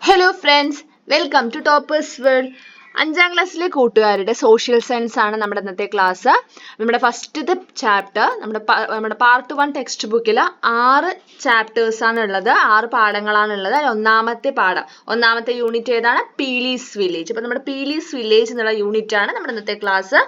Hello friends, welcome to toppers world. 5ാം ക്ലാസ്സിലെ കൂട്ടുകാരുടെ സോഷ്യൽ സയൻസ് ആണ് നമ്മുടെ ഇന്നത്തെ ക്ലാസ്. നമ്മുടെ ഫസ്റ്റത്തെ ചാപ്റ്റർ നമ്മുടെ പാർട്ട് 1 ടെക്സ്റ്റ് ബുക്കിൽ 6 ചാപ്റ്റേഴ്സ് ആണ് ഉള്ളത്, 6 പാഠങ്ങളാണ് ഉള്ളത്. അതിൽ ഒന്നാമത്തെ യൂണിറ്റ് ഏതാണ്? പീലീസ് വില്ലേജ്. അപ്പോൾ നമ്മുടെ പീലീസ് വില്ലേജ് എന്നുള്ള യൂണിറ്റ് ആണ് നമ്മുടെ ഇന്നത്തെ ക്ലാസ്.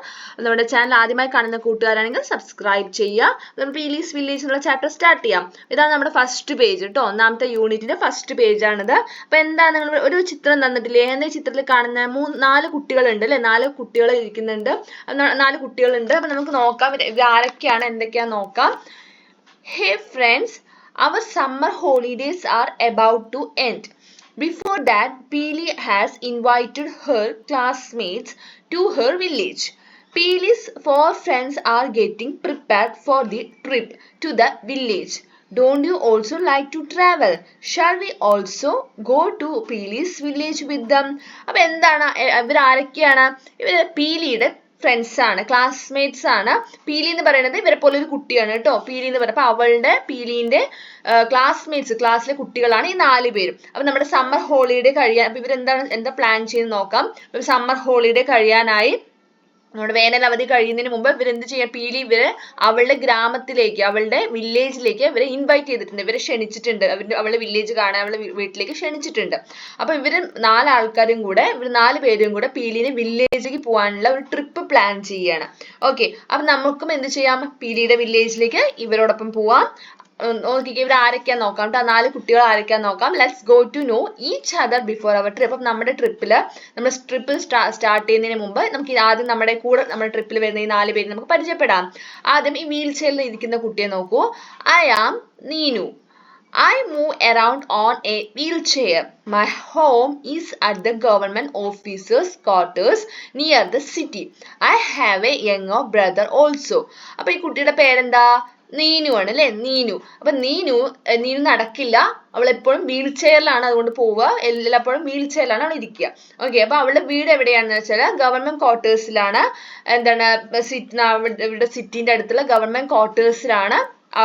നമ്മുടെ ചാനൽ ആദ്യമായി കാണുന്ന കൂട്ടുകാരാണെങ്കിൽ സബ്സ്ക്രൈബ് ചെയ്യുക. നമ്മൾ പീലീസ് വില്ലേജ് എന്നുള്ള ചാപ്റ്റർ സ്റ്റാർട്ട് ചെയ്യാം. ഇതാണ് നമ്മുടെ ഫസ്റ്റ് പേജ് കേട്ടോ, ഒന്നാമത്തെ യൂണിറ്റിന്റെ ഫസ്റ്റ് പേജ് ആണിത്. അപ്പൊ എന്താ, നിങ്ങൾ ഒരു ചിത്രം തന്നിട്ടില്ലേ? ഈ ചിത്രത്തിൽ കാണുന്ന 4 കുട്ടികളുണ്ട് അല്ലെ? 4 കുട്ടികൾ ഇരിക്കുന്നുണ്ട്, 4 കുട്ടികളുണ്ട്. അപ്പൊ നമുക്ക് നോക്കാം ഇവർ ആരൊക്കെയാണ്, എന്തൊക്കെയാന്ന് നോക്കാം. Hey friends, our summer holidays are about to end. Before that, Peely has invited her classmates to her village. Peely's 4 friends are getting prepared for the trip to the village. Don't you also like to travel? Shall we also go to Peely's village with them? അപ്പോൾ എന്താണ്, ഇവർ ആരൊക്കെയാണ്? ഇവർ പീലിയുടെ friends ആണ്, classmates ആണ്. പീലി എന്ന് പറയുന്നത് ഇവരെ പോലെ ഒരു കുട്ടിയാണ് കേട്ടോ, പീലി എന്ന് പറയുന്നത്. അപ്പൊ പീലിന്റെ ക്ലാസ്മേറ്റ്സ്, ക്ലാസ്സിലെ കുട്ടികളാണ് ഈ 4 പേരും. അപ്പൊ നമ്മുടെ സമ്മർ ഹോളിഡേ കഴിയാൻ, അപ്പൊ എന്താ പ്ലാൻ ചെയ്ത് നോക്കാം. സമ്മർ ഹോളിഡേ കഴിയാനായി, നമ്മുടെ വേനൽ അവധി കഴിയുന്നതിന് മുമ്പ് ഇവരെന്ത് ചെയ്യാം? പീലി അവളുടെ ഗ്രാമത്തിലേക്ക്, അവളുടെ വില്ലേജിലേക്ക് ഇവരെ ഇൻവൈറ്റ് ചെയ്തിട്ടുണ്ട്, ഇവരെ ക്ഷണിച്ചിട്ടുണ്ട്. അവളുടെ വില്ലേജ് കാണാൻ അവളുടെ വീട്ടിലേക്ക് ക്ഷണിച്ചിട്ടുണ്ട്. അപ്പൊ ഇവര് 4 ആൾക്കാരും കൂടെ, ഇവർ 4 പേരും കൂടെ പീലിനെ വില്ലേജിലേക്ക് പോകാനുള്ള ഒരു ട്രിപ്പ് പ്ലാൻ ചെയ്യാണ്. ഓക്കെ, അപ്പൊ നമുക്കും എന്ത് ചെയ്യാം? പീലിയുടെ വില്ലേജിലേക്ക് ഇവരോടൊപ്പം പോവാം. നോക്കിക്കേ, ഇവർ ആരൊക്കെയാന്ന് നോക്കാം കേട്ടോ, 4 കുട്ടികൾ ആരൊക്കെയാന്ന് നോക്കാം. Let's go to know each other before our trip. അപ്പം നമ്മുടെ ട്രിപ്പ് സ്റ്റാർട്ട് ചെയ്യുന്നതിന് മുമ്പ് നമുക്ക് ആദ്യം നമ്മുടെ ട്രിപ്പിൽ വരുന്ന ഈ 4 പേര് നമുക്ക് പരിചയപ്പെടാം. ആദ്യം ഈ വീൽ ചെയറിൽ ഇരിക്കുന്ന കുട്ടിയെ നോക്കൂ. I am Neenu. I move around on a wheelchair. My home is at the government officers' quarters near the city. I have a younger brother also. അപ്പോൾ ഈ കുട്ടിയുടെ പേരെന്താ? നീനു ആണ് അല്ലേ? നീനു. അപ്പൊ നീനു നടക്കില്ല, അവൾ എപ്പോഴും വീൽ ചെയറിലാണ് അതുകൊണ്ട് പോവുക, എല്ലാപ്പോഴും വീൽ ചെയറിലാണ് അവൾ ഇരിക്കുക. ഓക്കെ, അപ്പൊ അവളുടെ വീട് എവിടെയാണെന്ന് വെച്ചാൽ ഗവൺമെന്റ് ക്വാർട്ടേഴ്സിലാണ്. ഇവിടെ സിറ്റിന്റെ അടുത്തുള്ള ഗവൺമെന്റ് ക്വാർട്ടേഴ്സിലാണ്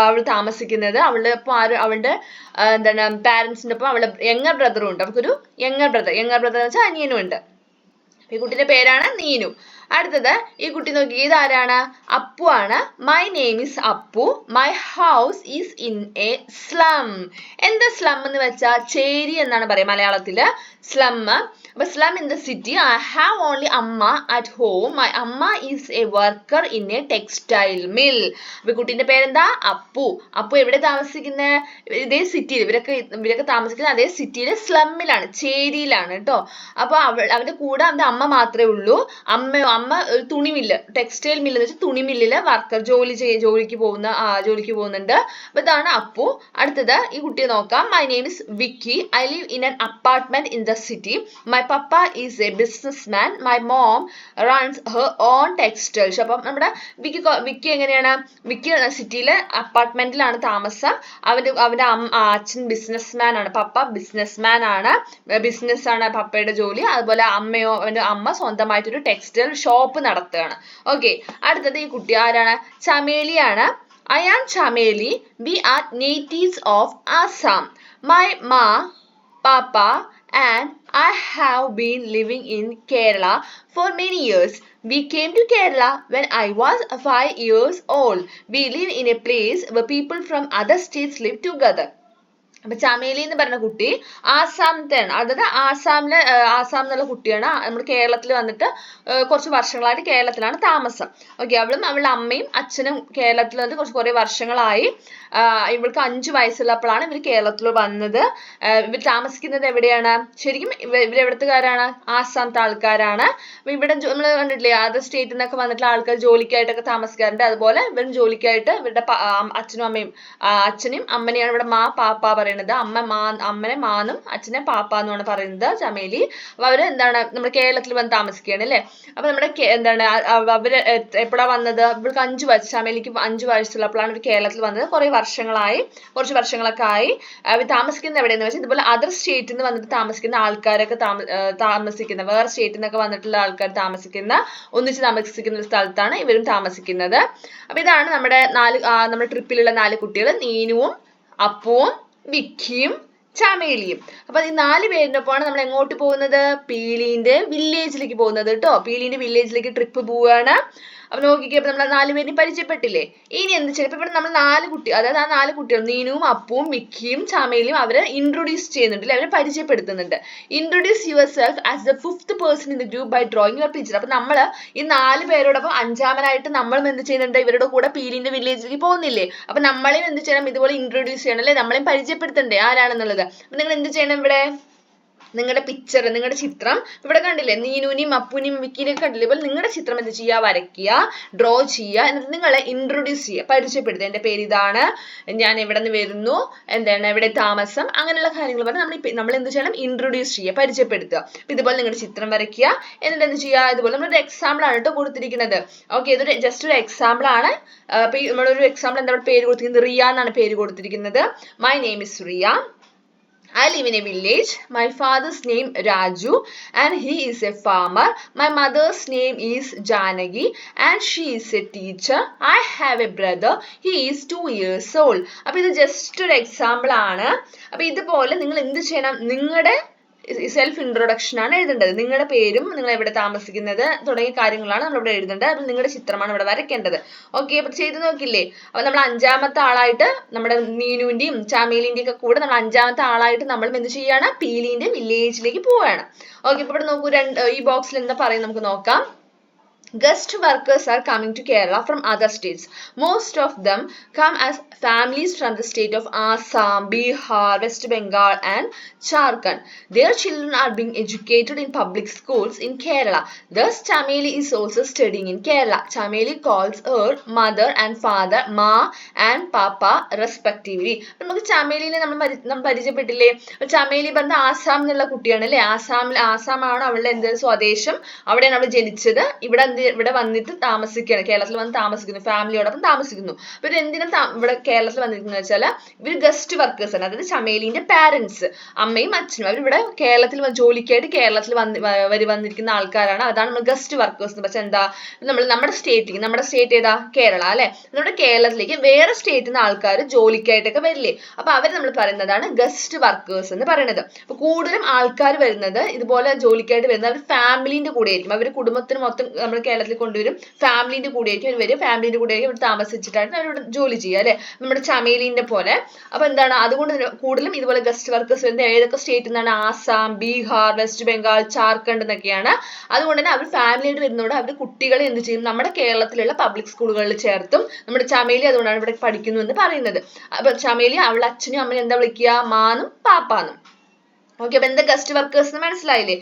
അവൾ താമസിക്കുന്നത്. അവളുടെ പാരന്റ്സിന്റെ ഒപ്പം അവളുടെ യങ്ങർ ബ്രദറും ഉണ്ട്. അവൾക്കൊരു യങ്ങർ ബ്രദർ എന്ന് വെച്ചാൽ അനിയനും ഉണ്ട്. ഈ കുട്ടിയുടെ പേരാണ് നീനു. അടുത്തത് ഈ കുട്ടി നോക്കി, ഇതാരാണ്? അപ്പു ആണ്. My name is Appu. My house is in a slum. എന്താ സ്ലം എന്ന് വെച്ചാൽ ചേരി എന്നാണ് പറയാ മലയാളത്തില്, സ്ലം. അപ്പൊ slum in the city. I have only amma at home. My amma is a worker in a textile mill. അപ്പൊ കുട്ടീന്റെ പേരെന്താ? അപ്പു. അപ്പു എവിടെ താമസിക്കുന്നത്? ഇതേ സിറ്റിയിൽ, ഇവരൊക്കെ താമസിക്കുന്നത് അതേ സിറ്റിയിലെ സ്ലമ്മിലാണ്, ചേരിയിലാണ് കേട്ടോ. അപ്പൊ അവന്റെ കൂടെ അവന്റെ അമ്മ മാത്രമേ ഉള്ളൂ. അമ്മ ഒരു തുണിമില്ല്, ടെക്സ്റ്റൈൽ മില്ല് എന്ന് വെച്ചാൽ തുണിമില്ലില് വർക്കർ, ജോലിക്ക് പോകുന്നുണ്ട്. അപ്പൊ ഇതാണ് അപ്പു. അടുത്തത് ഈ കുട്ടിയെ നോക്കാം. My name is Vicky. I live in an apartment in the city. My papa is A business man. My mom runs her own textiles. അപ്പം നമ്മുടെ വിക്കി എങ്ങനെയാണ്? വിക്കി സിറ്റിയിലെ അപ്പാർട്ട്മെന്റിലാണ് താമസം. അവന്റെ അച്ഛൻ ബിസിനസ് മാൻ ആണ്, പപ്പ ബിസിനസ് മാൻ ആണ്, ബിസിനസ് ആണ് പപ്പയുടെ ജോലി. അതുപോലെ അവന്റെ അമ്മ സ്വന്തമായിട്ടൊരു ടെക്സ്റ്റൈൽ ഷോപ്പ് നടത്തുകയാണ്. ഓക്കെ, അടുത്തത് ഈ കുട്ടി ആരാണ്? ചമേലിയാണ്. I am Chameli. We are natives of Assam. My ma, papa and I have been living in Kerala for many years. We came to Kerala when I was 5 years old. We live in a place where people from other states live together. അപ്പൊ ചമേലി എന്ന് പറഞ്ഞ കുട്ടി ആസാമത്തെയാണ്, അതായത് ആസാം എന്നുള്ള കുട്ടിയാണ്. നമ്മൾ കേരളത്തിൽ വന്നിട്ട് കുറച്ച് വർഷങ്ങളായിട്ട് കേരളത്തിലാണ് താമസം. ഓക്കെ, അവളുടെ അമ്മയും അച്ഛനും കേരളത്തിൽ വന്നിട്ട് കുറെ വർഷങ്ങളായി. ഇവൾക്ക് 5 വയസ്സുള്ളപ്പോഴാണ് ഇവർ കേരളത്തിൽ വന്നത്. ഇവർ താമസിക്കുന്നത് എവിടെയാണ്? ശരിക്കും ഇവരെവിടത്തുകാരാണ്? ആസാമത്തെ ആൾക്കാരാണ്. ഇവിടെ നമ്മൾ കണ്ടിട്ടില്ലേ, അതർ സ്റ്റേറ്റിൽ നിന്നൊക്കെ വന്നിട്ടുള്ള ആൾക്കാർ ജോലിക്കായിട്ടൊക്കെ താമസിക്കാറുണ്ട്. അതുപോലെ ഇവരും ജോലിക്കായിട്ട് ഇവരുടെ അച്ഛനും അമ്മനെയാണ് ഇവിടെ പാപ്പ പറയുന്നത്. അമ്മനെ മാന്നും അച്ഛനെ പാപ്പ എന്നുമാണ് പറയുന്നത്, ചമേലി. അപ്പൊ അവര് നമ്മുടെ കേരളത്തിൽ വന്ന് താമസിക്കുകയാണ് അല്ലെ. അപ്പൊ അവര് എപ്പോഴാ വന്നത്? ഇവർക്ക് ചമേലിക്ക് 5 വയസ്സുള്ളപ്പോഴാണ് ഇവർ കേരളത്തിൽ വന്നത്. കുറച്ച് വർഷങ്ങളൊക്കെ ആയി. അവർ താമസിക്കുന്നത് എവിടെയെന്ന് വെച്ചാൽ ഇതുപോലെ അതർ സ്റ്റേറ്റിൽ നിന്ന് വന്നിട്ട് താമസിക്കുന്ന ആൾക്കാരൊക്കെ വേറെ സ്റ്റേറ്റിൽ നിന്നൊക്കെ വന്നിട്ടുള്ള ആൾക്കാർ ഒന്നിച്ച് താമസിക്കുന്ന ഒരു സ്ഥലത്താണ് ഇവരും താമസിക്കുന്നത്. അപ്പൊ ഇതാണ് നമ്മുടെ ട്രിപ്പിലുള്ള 4 കുട്ടികൾ. നീനുവും അപ്പുവും വിക്കിയും ചമേലിയും. അപ്പൊ ഈ 4 പേരിന്റെ ഒപ്പമാണ് നമ്മൾ എങ്ങോട്ട് പോകുന്നത്? പീലിന്റെ വില്ലേജിലേക്ക് പോകുന്നത് കേട്ടോ. പീലിന്റെ വില്ലേജിലേക്ക് ട്രിപ്പ് പോവാണ്. അപ്പൊ നോക്കിക്കേ, അപ്പൊ നമ്മൾ 4 പേരിനെ പരിചയപ്പെട്ടില്ലേ? ഇനി എന്ത് ചെയ്യും? ഇപ്പൊ ഇവിടെ നമ്മൾ 4 കുട്ടി, അതായത് ആ 4 കുട്ടികൾ നീനുവും അപ്പുവും മിക്കിയും ചമേലിയും അവരെ ഇൻട്രൊഡ്യൂസ് ചെയ്യുന്നുണ്ട്, അവരെ പരിചയപ്പെടുത്തുന്നുണ്ട്. Introduce your self as the 5th person in the group by drawing your picture. അപ്പൊ നമ്മള് ഈ 4 പേരോടൊപ്പം 5ാമനായിട്ട് നമ്മളും എന്ത് ചെയ്യുന്നുണ്ട്? ഇവരുടെ കൂടെ പീലിന്റെ വില്ലേജിലേക്ക് പോകുന്നില്ലേ? അപ്പൊ നമ്മളെയും എന്ത് ചെയ്യണം? ഇതുപോലെ ഇൻട്രൊഡ്യൂസ് ചെയ്യണം അല്ലെ? നമ്മളെയും പരിചയപ്പെടുത്തണ്ടേ ആരാണെന്നുള്ളത്. അപ്പൊ നിങ്ങൾ എന്ത് ചെയ്യണം? ഇവിടെ നിങ്ങളുടെ പിക്ചർ, നിങ്ങളുടെ ചിത്രം ഇവിടെ കണ്ടില്ലേ? നീനുവിനെയും അപ്പുവിനെയും വിക്കിനെയും കണ്ടില്ലേ? ഇപ്പോൾ നിങ്ങളുടെ ചിത്രം എന്ത് ചെയ്യുക? വരയ്ക്കുക, ഡ്രോ ചെയ്യുക, എന്നിട്ട് നിങ്ങളെ ഇൻട്രൊഡ്യൂസ് ചെയ്യുക, പരിചയപ്പെടുത്തുക. എൻ്റെ പേര് ഇതാണ്, ഞാൻ എവിടെ നിന്ന് വരുന്നു, എന്താണ് എവിടെ താമസം, അങ്ങനെയുള്ള കാര്യങ്ങൾ പറഞ്ഞ് നമ്മൾ എന്ത് ചെയ്യണം? ഇൻട്രൊഡ്യൂസ് ചെയ്യുക, പരിചയപ്പെടുത്തുക. ഇതുപോലെ നിങ്ങളുടെ ചിത്രം വരയ്ക്കുക, എന്നിട്ട് എന്ത് ചെയ്യുക? ഇതുപോലെ നമ്മളൊരു എക്സാമ്പിൾ ആണ് കേട്ടോ കൊടുത്തിരിക്കുന്നത്. ഓക്കെ, ഇതൊരു ജസ്റ്റ് ഒരു എക്സാമ്പിൾ ആണ്. അപ്പൊ നമ്മളൊരു എക്സാമ്പിൾ എന്താ പേര് കൊടുത്തിരിക്കുന്നത്? റിയ എന്നാണ് പേര് കൊടുത്തിരിക്കുന്നത്. My name is Riya. I live in a village. My father's name Raju and he is a farmer. My mother's name is Janagi and she is a teacher. I have a brother. He is 2 years old. അപ്പോൾ ഇത് just ഒരു example ആണ്. അപ്പോൾ ഇതുപോലെ നിങ്ങൾ എന്ത് ചെയ്യണം? നിങ്ങളുടെ സെൽഫ് ഇൻട്രൊഡക്ഷൻ ആണ് എഴുതേണ്ടത്. നിങ്ങളുടെ പേരും നിങ്ങൾ എവിടെ താമസിക്കുന്നത് തുടങ്ങിയ കാര്യങ്ങളാണ് നമ്മൾ ഇവിടെ എഴുതേണ്ടത്. അപ്പോൾ നിങ്ങളുടെ ചിത്രമാണ് ഇവിടെ വരയ്ക്കേണ്ടത്. ഓക്കെ, അപ്പൊ ചെയ്ത് നോക്കില്ലേ? അപ്പൊ നമ്മൾ 5ാമത്തെ ആളായിട്ട് നമ്മുടെ നീനുവിന്റെയും ചാമേലിന്റെയും ഒക്കെ കൂടെ നമ്മൾ 5ാമത്തെ ആളായിട്ട് നമ്മൾ എന്ത് ചെയ്യാണ്? പീലിന്റെ വില്ലേജിലേക്ക് പോവുകയാണ്. ഓക്കെ, ഇപ്പൊ ഇവിടെ നോക്കൂ, ഈ ബോക്സിൽ എന്താ പറയുന്നത് നമുക്ക് നോക്കാം. Guest workers are coming to Kerala from other states. Most of them come as families from the state of Assam, Bihar, West Bengal and Jharkhand. Their children are being educated in public schools in Kerala. Thus, Chameli is also studying in Kerala. Chameli calls her mother and father Ma and Papa respectively. നമുക്ക് ചമേലിനെ നമ്മൾ പരിചയപ്പെട്ടില്ലേ? ചമേലി പറഞ്ഞ ആസാം എന്നുള്ള കുട്ടിയാണ് അല്ലേ? ആസാമാണ് അവളുടെ എന്ത് സ്വദേശം, അവിടെയാണ് അവൾ ജനിച്ചത്. ഇവിടെ വന്നിട്ട് താമസിക്കുകയാണ്, കേരളത്തിൽ വന്ന് താമസിക്കുന്നു, ഫാമിലിയോടൊപ്പം താമസിക്കുന്നു. അപ്പൊ ഇവർ എന്തിനാ ഇവിടെ കേരളത്തിൽ വന്നിരിക്കുന്നത് വെച്ചാൽ ഇവർ ഗസ്റ്റ് വർക്കേഴ്സ് ആണ്. അതായത് ചമേലിന്റെ പാരന്റ്സ്, അമ്മയും അച്ഛനും, അവരിവിടെ കേരളത്തിൽ ജോലിക്കായിട്ട് കേരളത്തിൽ വന്നിരിക്കുന്ന ആൾക്കാരാണ്. അതാണ് നമ്മൾ ഗസ്റ്റ് വർക്കേഴ്സ്. പക്ഷെ എന്താ, നമ്മുടെ സ്റ്റേറ്റ് ഏതാ? കേരള അല്ലെ? നമ്മുടെ കേരളത്തിലേക്ക് വേറെ സ്റ്റേറ്റിൽ നിന്ന് ആൾക്കാർ ജോലിക്കായിട്ടൊക്കെ വരില്ലേ? അപ്പൊ അവർ നമ്മൾ പറയുന്നതാണ് ഗസ്റ്റ് വർക്കേഴ്സ് എന്ന് പറയുന്നത്. അപ്പൊ കൂടുതലും ആൾക്കാർ വരുന്നത് ഇതുപോലെ ജോലിക്കായിട്ട് വരുന്നത് അവർ ഫാമിലിന്റെ കൂടെ ആയിരിക്കും. അവർ കുടുംബത്തിന് മൊത്തം നമ്മൾ കേരളത്തിൽ കൊണ്ടുവരും, ഫാമിലിന്റെ കൂടെ ആയിരിക്കും അവർ വരും, ഫാമിലിന്റെ കൂടെ ആയിരിക്കും ഇവിടെ താമസിച്ചിട്ടാണ് അവരോട് ജോലി ചെയ്യുക അല്ലെ? നമ്മുടെ ചമേലിന്റെ പോലെ. അപ്പൊ എന്താണ്, അതുകൊണ്ട് കൂടുതലും ഇതുപോലെ ഗസ്റ്റ് വർക്കേഴ്സ് വരുന്നത് ഏതൊക്കെ സ്റ്റേറ്റിൽ നിന്നാണ്? ആസാം, ബീഹാർ, വെസ്റ്റ് ബംഗാൾ, ജാർഖണ്ഡ് എന്നൊക്കെയാണ്. അതുകൊണ്ട് തന്നെ അവർ ഫാമിലിയായിട്ട് വരുന്നതോടെ അവർ കുട്ടികളെ എന്ത് ചെയ്യും? നമ്മുടെ കേരളത്തിലുള്ള പബ്ലിക് സ്കൂളുകളിൽ ചേർത്തും. നമ്മുടെ ചമേലി അതുകൊണ്ടാണ് ഇവിടെ പഠിക്കുന്നു എന്ന് പറയുന്നത്. അപ്പൊ ചമേലി അവളുടെ അച്ഛനും അമ്മയും എന്താ വിളിക്കുക? മാന്നും പാപ്പാന്നും. ഓക്കെ, അപ്പൊ എന്താ ഗസ്റ്റ് വർക്കേഴ്സ് എന്ന് മനസ്സിലായില്ലേ?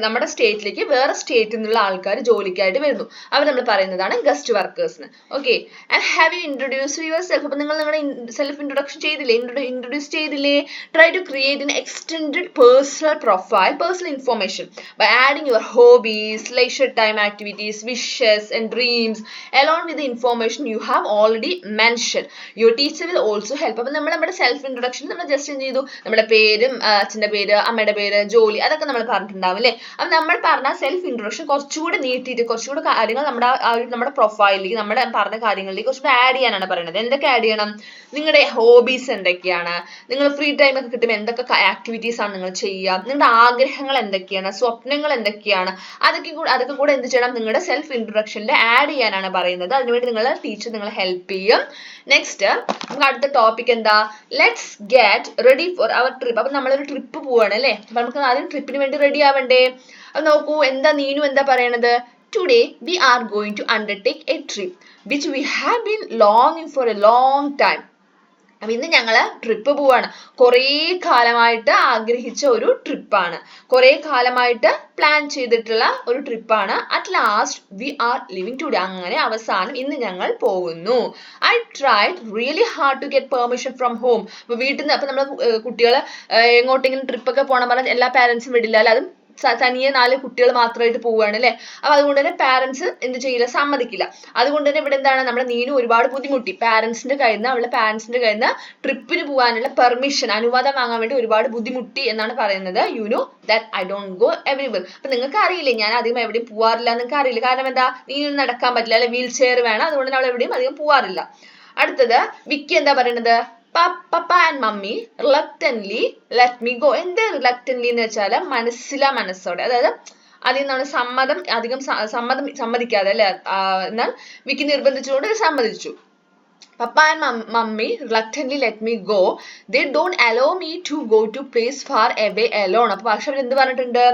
നമ്മുടെ സ്റ്റേറ്റിലേക്ക് വേറെ സ്റ്റേറ്റിൽ നിന്നുള്ള ആൾക്കാർ ജോലിക്കായിട്ട് വരുന്നു, അവർ നമ്മൾ പറയുന്നതാണ് guest workers. Okay, and have you introduce your self? അപ്പൊ നിങ്ങൾ നിങ്ങളുടെ സെൽഫ് ഇൻട്രൊഡക്ഷൻ ചെയ്തില്ലേ? ഇൻട്രൊഡ്യൂസ് ചെയ്തില്ലേ? Try to create an extended personal information by adding your hobbies, leisure time activities, wishes and dreams along with the information you have already mentioned. Your teacher will also help. അപ്പൊ നമ്മുടെ self introduction നമ്മൾ just എന്ത് ചെയ്തു? നമ്മുടെ പേരും അച്ഛൻ്റെ പേര്, അമ്മയുടെ പേര്, ജോലി, അതൊക്കെ നമ്മൾ പറഞ്ഞിട്ടുണ്ടാവും അല്ലേ? അപ്പൊ നമ്മൾ പറഞ്ഞ സെൽഫ് ഇൻട്രൊഡക്ഷൻ കുറച്ചുകൂടി നീട്ടിയിട്ട് കുറച്ചുകൂടി കാര്യങ്ങൾ നമ്മുടെ പ്രൊഫൈലിലേക്ക്, നമ്മുടെ പറഞ്ഞ കാര്യങ്ങളിലേക്ക് കുറച്ചുകൂടി ആഡ് ചെയ്യാനാണ് പറയുന്നത്. എന്തൊക്കെ ആഡ് ചെയ്യണം? നിങ്ങളുടെ ഹോബീസ് എന്തൊക്കെയാണ്, നിങ്ങൾ ഫ്രീ ടൈം ഒക്കെ കിട്ടുമ്പോൾ എന്തൊക്കെ ആക്ടിവിറ്റീസ് ആണ് നിങ്ങൾ ചെയ്യുക, നിങ്ങളുടെ ആഗ്രഹങ്ങൾ എന്തൊക്കെയാണ്, സ്വപ്നങ്ങൾ എന്തൊക്കെയാണ്, അതൊക്കെ കൂടെ എന്ത് ചെയ്യണം? നിങ്ങളുടെ സെൽഫ് ഇൻട്രൊഡക്ഷനിൽ ആഡ് ചെയ്യാനാണ് പറയുന്നത്. അതിനുവേണ്ടി നിങ്ങളെ ടീച്ചർ നിങ്ങളെ ഹെൽപ്പ് ചെയ്യും. നെക്സ്റ്റ് നമുക്ക് അടുത്ത ടോപ്പിക് എന്താ? Let's get ready for our trip. അപ്പൊ നമ്മളൊരു ട്രിപ്പ് പോവാണ് അല്ലേ? അപ്പൊ നമുക്ക് ആദ്യം ട്രിപ്പിന് വേണ്ടി റെഡി ആവണ്ടേ? അത് നോക്കൂ, എന്താ നീനു എന്താ പറയണത്? Today we are going to undertake a trip which we have been longing for a long time. അപ്പൊ ഇന്ന് ഞങ്ങള് ട്രിപ്പ് പോവാണ്. കുറേ കാലമായിട്ട് ആഗ്രഹിച്ച ഒരു ട്രിപ്പാണ്, കുറേ കാലമായിട്ട് പ്ലാൻ ചെയ്തിട്ടുള്ള ഒരു ട്രിപ്പാണ്. At last we are leaving today. അങ്ങനെ അവസാനം ഇന്ന് ഞങ്ങൾ പോകുന്നു. I tried really hard to get permission from home. അപ്പൊ വീട്ടിൽ നിന്ന്, അപ്പൊ നമ്മൾ കുട്ടികളെ എങ്ങോട്ടെങ്കിലും ട്രിപ്പൊക്കെ പോകണം പറഞ്ഞാൽ എല്ലാ പാരന്റ്സും വിടില്ല അല്ലെ? അതും തനിയെ 4 കുട്ടികൾ മാത്രമായിട്ട് പോവുകയാണ് അല്ലെ? അപ്പൊ അതുകൊണ്ട് തന്നെ പാരന്റ്സ് എന്ത് ചെയ്യില്ല? സമ്മതിക്കില്ല. അതുകൊണ്ട് തന്നെ ഇവിടെ എന്താണ്, നമ്മുടെ നീനു ഒരുപാട് ബുദ്ധിമുട്ടി. അവളുടെ പാരന്റ്സിന്റെ കയ്യിൽ നിന്ന് ട്രിപ്പിന് പോകാനുള്ള പെർമിഷൻ, അനുവാദം വാങ്ങാൻ വേണ്ടി ഒരുപാട് ബുദ്ധിമുട്ടി എന്നാണ് പറയുന്നത്. You know that I don't go everywhere. അപ്പൊ നിങ്ങൾക്ക് അറിയില്ലേ, ഞാൻ അധികം എവിടെയും പോവാറില്ല. നിങ്ങൾക്ക് അറിയില്ല, കാരണം എന്താ? നീനു നടക്കാൻ പറ്റില്ല അല്ലെ? വീൽ ചെയർ വേണം, അതുകൊണ്ട് അവൾ എവിടെയും അധികം പോവാറില്ല. അടുത്തത് വിക്കി എന്താ പറയുന്നത്? Papa and mummy reluctantly let me go. എന്ത് റിലക്റ്റന്റ്ലി എന്ന് വെച്ചാൽ മനസ്സോടെ, അതായത് അതിൽ നിന്നാണ് അധികം സമ്മതിക്കാതെ അല്ലെ, എന്നാൽ വിക്കി നിർബന്ധിച്ചുകൊണ്ട് സമ്മതിച്ചു. Papa and mummy reluctantly let me go. They don't allow me to go to place far away alone. അപ്പൊ പക്ഷെ അവർ എന്ത് പറഞ്ഞിട്ടുണ്ട്,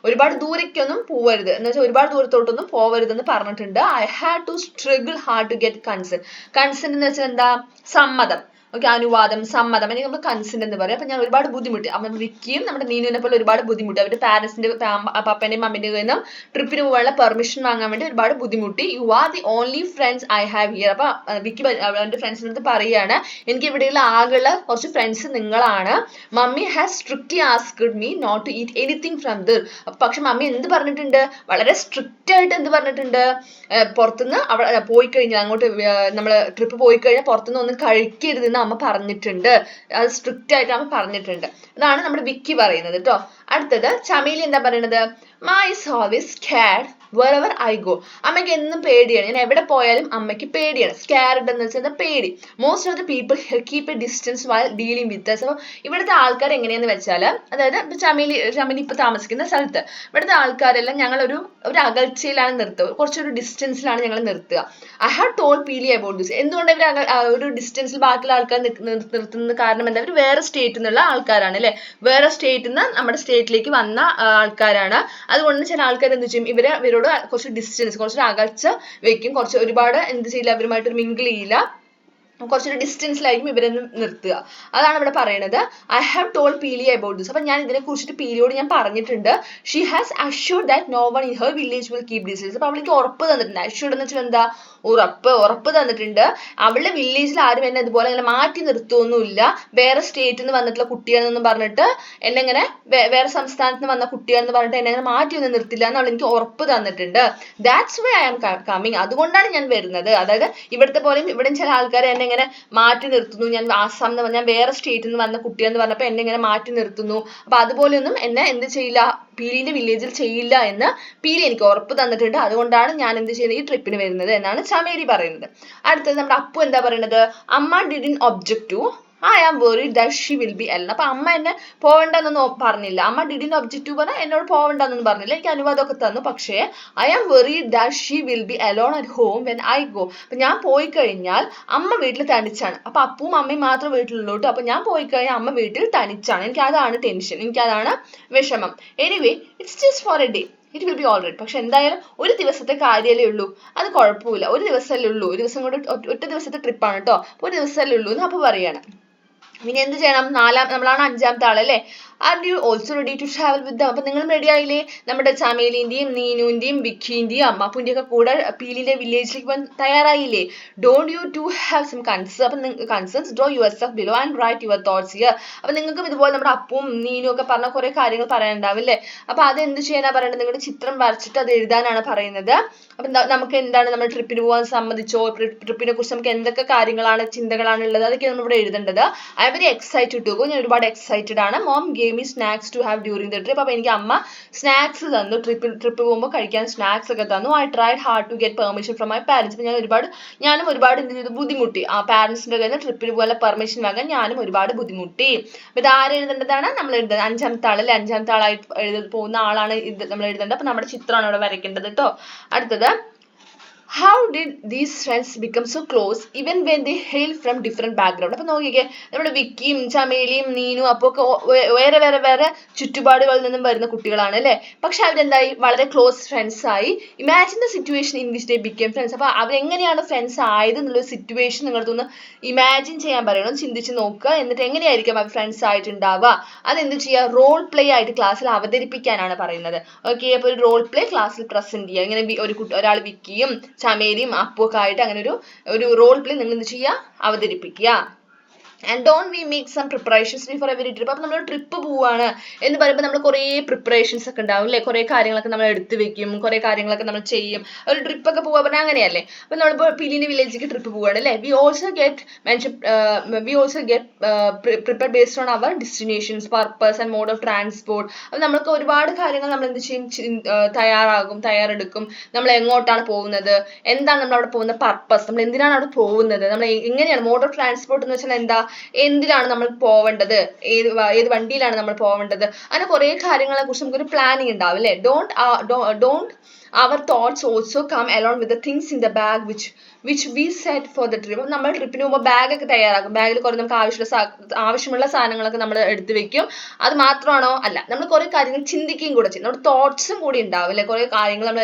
ഒരുപാട് ദൂരേക്കൊന്നും പോവരുത് എന്ന് വെച്ചാൽ ഒരുപാട് ദൂരത്തോട്ടൊന്നും പോവരുതെന്ന് പറഞ്ഞിട്ടുണ്ട്. I had to struggle hard to get consent. Consent എന്ന് വെച്ചാൽ എന്താ, സമ്മതം. ഓക്കെ, അനുവാദം, സമ്മതം, അല്ലെങ്കിൽ നമ്മൾ കൺസെന്റ് എന്ന് പറയും. അപ്പൊ ഞാൻ ഒരുപാട് ബുദ്ധിമുട്ടി. അപ്പൊ വിക്കിയും നമ്മുടെ നീനുവിനെ പോലെ ഒരുപാട് ബുദ്ധിമുട്ടി. അവരുടെ പാരന്റ്സിന്റെ പപ്പന്റെയും മമ്മിന്റെ കയ്യിൽ നിന്നും ട്രിപ്പിന് പോകാനുള്ള പെർമിഷൻ വാങ്ങാൻ വേണ്ടി ഒരുപാട് ബുദ്ധിമുട്ടി. You are the only friends I have here. അപ്പൊ വിക്കി അവന്റെ ഫ്രണ്ട്സിന്റെ അടുത്ത് പറയാണ്, എനിക്ക് ഇവിടെയുള്ള ആകെയുള്ള കുറച്ച് ഫ്രണ്ട്സ് നിങ്ങളാണ്. Mummy has strictly asked me not to eat anything from there. പക്ഷെ മമ്മി എന്ത് പറഞ്ഞിട്ടുണ്ട്, വളരെ സ്ട്രിക്റ്റ് ആയിട്ട് എന്ത് പറഞ്ഞിട്ടുണ്ട്, പുറത്തുനിന്ന് അവിടെ പോയി കഴിഞ്ഞാൽ, അങ്ങോട്ട് നമ്മൾ ട്രിപ്പ് പോയി കഴിഞ്ഞാൽ പുറത്തുനിന്ന് ഒന്നും കഴിക്കരുതെന്ന് അമ്മ പറഞ്ഞിട്ടുണ്ട്. അത് സ്ട്രിക്റ്റ് ആയിട്ട് അമ്മ പറഞ്ഞിട്ടുണ്ട്. അതാണ് നമ്മുടെ വിക്കി പറയുന്നത് കേട്ടോ. അടുത്തത് ചമേലി എന്താ പറയുന്നത്, my is always squad wherever I go. അമ്മയ്ക്ക് എന്നും പേടിയാണ്, ഞാൻ എവിടെ പോയാലും അമ്മയ്ക്ക് പേടിയാണ്. സ്കാർഡ് എന്ന് വെച്ചാൽ പേടി. Most of the people keep A distance while dealing with us. അപ്പോൾ ഇവിടുത്തെ ആൾക്കാർ എങ്ങനെയാന്ന് വെച്ചാൽ, അതായത് ചമേലി ഇപ്പൊ താമസിക്കുന്ന സ്ഥലത്ത് ഇവിടുത്തെ ആൾക്കാരെല്ലാം ഞങ്ങളൊരു അകൽച്ചയിലാണ് നിർത്തുക, കുറച്ചൊരു ഡിസ്റ്റൻസിലാണ് ഞങ്ങൾ നിർത്തുക. I have told Peeli about this. എന്തുകൊണ്ട് ഇവർ ഒരു ഡിസ്റ്റൻസിൽ ബാക്കിയുള്ള ആൾക്കാർ നിർത്തുന്നത് കാരണം എന്താ, അവർ വേറെ സ്റ്റേറ്റിൽ നിന്നുള്ള ആൾക്കാരാണ് അല്ലെ, വേറെ സ്റ്റേറ്റിൽ നിന്ന് നമ്മുടെ സ്റ്റേറ്റിലേക്ക് വന്ന ആൾക്കാരാണ്. അതുകൊണ്ട് ചില ആൾക്കാർ എന്ത് ചെയ്യും, ഇവരോട് കുറച്ച് ഡിസ്റ്റൻസ്, കുറച്ചൊരു അകൽച്ച വെക്കും, കുറച്ച് ഒരുപാട് എന്ത് ചെയ്യില്ല, അവരുമായിട്ട് മിങ്കിൾ ചെയ്യില്ല, കുറച്ചൊരു ഡിസ്റ്റൻസിലായിരിക്കും ഇവരെ നിർത്തുക. അതാണ് ഇവിടെ പറയുന്നത്. I have told Peeli about this. അപ്പൊ ഞാൻ ഇതിനെ കുറിച്ചിട്ട് പീലിയോട് ഞാൻ പറഞ്ഞിട്ടുണ്ട്. She has assured that no one in her village will keep distance. അപ്പൊ അവൾക്ക് ഉറപ്പ് തന്നിട്ടുണ്ട്. അഷ്യൂർഡ് എന്ന് വെച്ചാൽ എന്താ, ഉറപ്പ് തന്നിട്ടുണ്ട്. അവളുടെ വില്ലേജിൽ ആരും എന്നെ ഇതുപോലെ ഇങ്ങനെ മാറ്റി നിർത്തുമൊന്നുമില്ല. വേറെ സ്റ്റേറ്റിൽ നിന്ന് വന്നിട്ടുള്ള കുട്ടിയാണെന്നൊന്നും പറഞ്ഞിട്ട് എന്നെ ഇങ്ങനെ വേറെ സംസ്ഥാനത്ത് നിന്ന് വന്ന കുട്ടിയാണെന്ന് പറഞ്ഞിട്ട് എന്നെ അങ്ങനെ മാറ്റിയൊന്നും നിർത്തില്ല എന്ന് അവൾ എനിക്ക് ഉറപ്പ് തന്നിട്ടുണ്ട്. That's why I am coming. അതുകൊണ്ടാണ് ഞാൻ വരുന്നത്. അതായത് ഇവിടുത്തെ പോലെയും ഇവിടെയും ചില ആൾക്കാർ എന്നെ ഇങ്ങനെ മാറ്റി നിർത്തുന്നു, ഞാൻ ആസാം എന്ന് ഞാൻ വേറെ സ്റ്റേറ്റിൽ നിന്ന് വന്ന കുട്ടിയെന്ന് പറഞ്ഞപ്പോൾ എന്നെ ഇങ്ങനെ മാറ്റി നിർത്തുന്നു. അപ്പൊ അതുപോലെയൊന്നും എന്നെ എന്ത് ചെയ്യില്ല, പീലിന്റെ വില്ലേജിൽ ചെയ്യില്ല എന്ന് പീലി എനിക്ക് ഉറപ്പ് തന്നിട്ടുണ്ട്. അതുകൊണ്ടാണ് ഞാൻ എന്ത് ചെയ്യുന്നത്, ഈ ട്രിപ്പിന് വരുന്നത് എന്നാണ് ചമേലി പറയുന്നത്. അടുത്തത് നമ്മുടെ അപ്പു എന്താ പറയുന്നത്, amma didn't object to I am worried that she will be alone. അപ്പൊ അമ്മ എന്നെ പോവണ്ടെന്നൊന്നും പറഞ്ഞില്ല. അമ്മ ഡിഡിന്റ് ഒബ്ജക്റ്റ് പറഞ്ഞാൽ എന്നോട് പോവണ്ടെന്നൊന്നും പറഞ്ഞില്ല, എനിക്ക് അനുവാദമൊക്കെ തന്നു. പക്ഷേ I am worried that she will be alone at home when I go. അപ്പൊ ഞാൻ പോയി കഴിഞ്ഞാൽ അമ്മ വീട്ടിൽ തനിച്ചാണ്. അപ്പൊ അപ്പവും അമ്മയും മാത്രം വീട്ടിലുള്ളൂ. അപ്പൊ ഞാൻ പോയി കഴിഞ്ഞാൽ അമ്മ വീട്ടിൽ തനിച്ചാണ്. എനിക്ക് അതാണ് ടെൻഷൻ, എനിക്ക് അതാണ് വിഷമം. Anyway it's just for a day, it will be all right. പക്ഷെ എന്തായാലും ഒരു ദിവസത്തെ കാര്യമല്ലേ ഉള്ളൂ, അത് കുഴപ്പമില്ല, ഒരു ദിവസമല്ലേ ഉള്ളൂ, ഒരു ദിവസം കൊണ്ട് ഒറ്റ ദിവസത്തെ ട്രിപ്പാണ് കേട്ടോ, ഒരു ദിവസമല്ലേ ഉള്ളൂ എന്ന് അപ്പൊ പറയാണ്. ഇനി എന്ത് ചെയ്യണം, നമ്മളാണ് അഞ്ചാമത്തെ ആളല്ലേ. Are you also ready to travel with them. അപ്പൊ നിങ്ങളും റെഡി ആയില്ലേ, നമ്മുടെ ചമേലിന്റെയും നീനുവിന്റെയും വിക്കിന്റെയും അമ്മാപ്പൂന്റെ ഒക്കെ കൂടെ പീലിന്റെ വില്ലേജിലേക്ക് പോകാൻ തയ്യാറായില്ലേ. Don't you to have some concern. അപ്പൊ concerns draw yourself below and write your thoughts here. അപ്പൊ നിങ്ങൾക്കും ഇതുപോലെ നമ്മുടെ അപ്പവും നീനും ഒക്കെ പറഞ്ഞ കുറെ കാര്യങ്ങൾ പറയാനുണ്ടാവില്ലേ. അപ്പൊ അത് എന്ത് ചെയ്യാനാ പറയുന്നത്, നിങ്ങളുടെ ചിത്രം വരച്ചിട്ട് അത് എഴുതാനാണ് പറയുന്നത്. അപ്പൊ നമുക്ക് എന്താണ്, നമ്മൾ ട്രിപ്പിന് പോകാൻ സമ്മതിച്ചോ, ട്രിപ്പിനെ കുറിച്ച് നമുക്ക് എന്തൊക്കെ കാര്യങ്ങളാണ്, ചിന്തകളാണ് ഉള്ളത്, അതൊക്കെ നമ്മൾ ഇവിടെ എഴുതേണ്ടത്. I am very excited to go. ഞാൻ ഒരുപാട് എക്സൈറ്റഡ് ആണ്. Mom gave me snacks to have during the trip. അപ്പൊ എനിക്ക് അമ്മ സ്നാക്സ് തന്നു, ട്രിപ്പ് പോകുമ്പോൾ കഴിക്കാൻ സ്നാക്സ് ഒക്കെ തന്നു. I tried hard to get permission from my parents. അപ്പൊ ഞാനും ഒരുപാട് എന്ത് ചെയ്തു, ബുദ്ധിമുട്ടി. ആ പാരന്റ്സിന്റെ കയ്യിൽ നിന്ന് ട്രിപ്പിന് പോകാനുള്ള പെർമിഷൻ വാങ്ങാൻ ഞാനും ഒരുപാട് ബുദ്ധിമുട്ടി. അപ്പൊ ഇത് ആര് എഴുതേണ്ടതാണ്, നമ്മൾ എഴുതുന്നത്. അഞ്ചാമത്തെ ആളല്ലേ, അഞ്ചാമത്തെ ആളായി പോകുന്ന ആളാണ് ഇത് നമ്മൾ എഴുതേണ്ടത്. അപ്പൊ നമ്മുടെ ചിത്രമാണ് ഇവിടെ വരയ്ക്കേണ്ടത് കേട്ടോ. അടുത്തത്, how did these friends become so close even when they hail from different background. അപ്പൊ നോക്കിക്കേ, നമ്മുടെ വിക്കിയും ചമേലിയും നീനും അപ്പൊ ഒക്കെ വേറെ ചുറ്റുപാടുകളിൽ നിന്നും വരുന്ന കുട്ടികളാണ് അല്ലെ. പക്ഷെ അവരെന്തായി, വളരെ ക്ലോസ് ഫ്രണ്ട്സ് ആയി. Imagine the situation in which they became friends. അപ്പൊ അവരെങ്ങനെയാണ് ഫ്രണ്ട്സ് ആയത് എന്നുള്ള സിറ്റുവേഷൻ നിങ്ങളടുത്തൊന്ന് ഇമാജിൻ ചെയ്യാൻ പറയണം, ചിന്തിച്ച് നോക്കുക. എന്നിട്ട് എങ്ങനെയായിരിക്കും അവർ ഫ്രണ്ട്സ് ആയിട്ടുണ്ടാവുക, അതെന്ത് ചെയ്യുക, റോൾ പ്ലേ ആയിട്ട് ക്ലാസ്സിൽ അവതരിപ്പിക്കാനാണ് പറയുന്നത്. ഓക്കെ, അപ്പൊ ഒരു റോൾ പ്ലേ ക്ലാസ്സിൽ പ്രസന്റ് ചെയ്യുക. ഇങ്ങനെ ഒരാൾ വിക്കിയും ചമേലിയും അപ്പുവൊക്കെ ആയിട്ട് അങ്ങനെ ഒരു റോൾ പ്ലേ നിങ്ങൾ എന്ത് ചെയ്യുക, അവതരിപ്പിക്കുക. And don't we make some preparations before every trip. അപ്പൊ നമ്മൾ ട്രിപ്പ് പോവാണ് എന്ന് പറയുമ്പോൾ നമ്മൾ കുറേ പ്രിപ്പറേഷൻസ് ഒക്കെ ഉണ്ടാവും അല്ലെ, കുറേ കാര്യങ്ങളൊക്കെ നമ്മൾ എടുത്തു വെക്കും, കുറേ കാര്യങ്ങളൊക്കെ നമ്മൾ ചെയ്യും. ഒരു ട്രിപ്പൊക്കെ പോവാ പറഞ്ഞാൽ അങ്ങനെയല്ലേ. അപ്പൊ നമ്മളിപ്പോൾ പീലിന്റെ വില്ലേജിലേക്ക് ട്രിപ്പ് പോവാണ് അല്ലെ. We also get prepared based on our destinations, purpose and mode of transport. അപ്പൊ നമ്മൾക്ക് ഒരുപാട് കാര്യങ്ങൾ നമ്മൾ എന്ത് ചെയ്യും, തയ്യാറെടുക്കും. നമ്മൾ എങ്ങോട്ടാണ് പോകുന്നത്, എന്താണ് നമ്മൾ അവിടെ പോകുന്ന പർപ്പസ്, നമ്മൾ എന്തിനാണ് അവിടെ പോകുന്നത്, നമ്മൾ എങ്ങനെയാണ് മോഡ് ഓഫ് ട്രാൻസ്പോർട്ട് എന്ന് വെച്ചാൽ എന്താ, എന്തിലാണ് നമ്മൾ പോവേണ്ടത്, ഏത് വണ്ടിയിലാണ് നമ്മൾ പോവേണ്ടത്, അങ്ങനെ കുറേ കാര്യങ്ങളെ കുറിച്ച് നമുക്കൊരു പ്ലാനിങ് ഉണ്ടാവും അല്ലേ. don't our thoughts also come along with the things in the bag which we set for the trip. നമ്മൾ ട്രിപ്പിന് പോകുമ്പോൾ ബാഗ് ഒക്കെ തയ്യാറാക്കും. ബാഗിൽ കുറേ നമുക്ക് ആവശ്യമുള്ള സാധനങ്ങളൊക്കെ നമ്മൾ എടുത്തു വെക്കും. അത് മാത്രമാണോ? അല്ല, നമ്മൾ കുറേ കാര്യങ്ങൾ ചിന്തിക്കുകയും കൂടെ ചെയ്യും. നമ്മുടെ തോട്ട്സും കൂടി ഉണ്ടാവും അല്ലെ. കുറേ കാര്യങ്ങൾ നമ്മൾ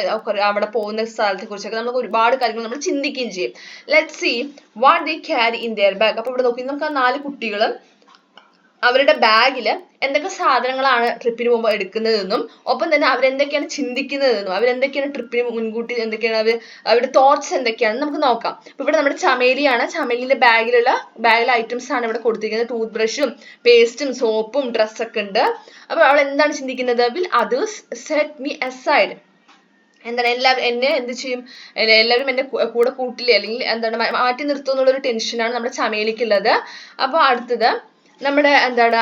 അവിടെ പോകുന്ന സ്ഥലത്തെ കുറിച്ചൊക്കെ നമുക്ക് ഒരുപാട് കാര്യങ്ങൾ നമ്മൾ ചിന്തിക്കുകയും ചെയ്യും. Let's see what they carry in their bag. അപ്പൊ ഇവിടെ നോക്കി നമുക്ക് ആ 4 കുട്ടികളും അവരുടെ ബാഗിൽ എന്തൊക്കെ സാധനങ്ങളാണ് ട്രിപ്പിന് പോകുമ്പോൾ എടുക്കുന്നതെന്നും ഒപ്പം തന്നെ അവരെന്തൊക്കെയാണ് ചിന്തിക്കുന്നതെന്നും അവരെന്തൊക്കെയാണ് ട്രിപ്പിന് മുൻകൂട്ടി എന്തൊക്കെയാണ് അവരുടെ തോട്ട്സ് എന്തൊക്കെയാണെന്ന് നമുക്ക് നോക്കാം. അപ്പൊ ഇവിടെ നമ്മുടെ ചമേലിയാണ്. ചമേലിന്റെ ബാഗിലെ ഐറ്റംസ് ആണ് ഇവിടെ കൊടുത്തിരിക്കുന്നത്. ടൂത്ത് ബ്രഷും പേസ്റ്റും സോപ്പും ഡ്രസ്സൊക്കെ ഉണ്ട്. അപ്പൊ അവൾ എന്താണ് ചിന്തിക്കുന്നത്? Will others set me aside. എന്താണ് എന്നെ എന്ത് ചെയ്യും, എല്ലാവരും എന്റെ കൂടെ കൂട്ടില്ലേ, അല്ലെങ്കിൽ എന്താണ് മാറ്റി നിർത്തും എന്നുള്ളൊരു ടെൻഷനാണ് നമ്മുടെ ചമേലിക്കുള്ളത്. അപ്പൊ അടുത്തത് നമ്മുടെ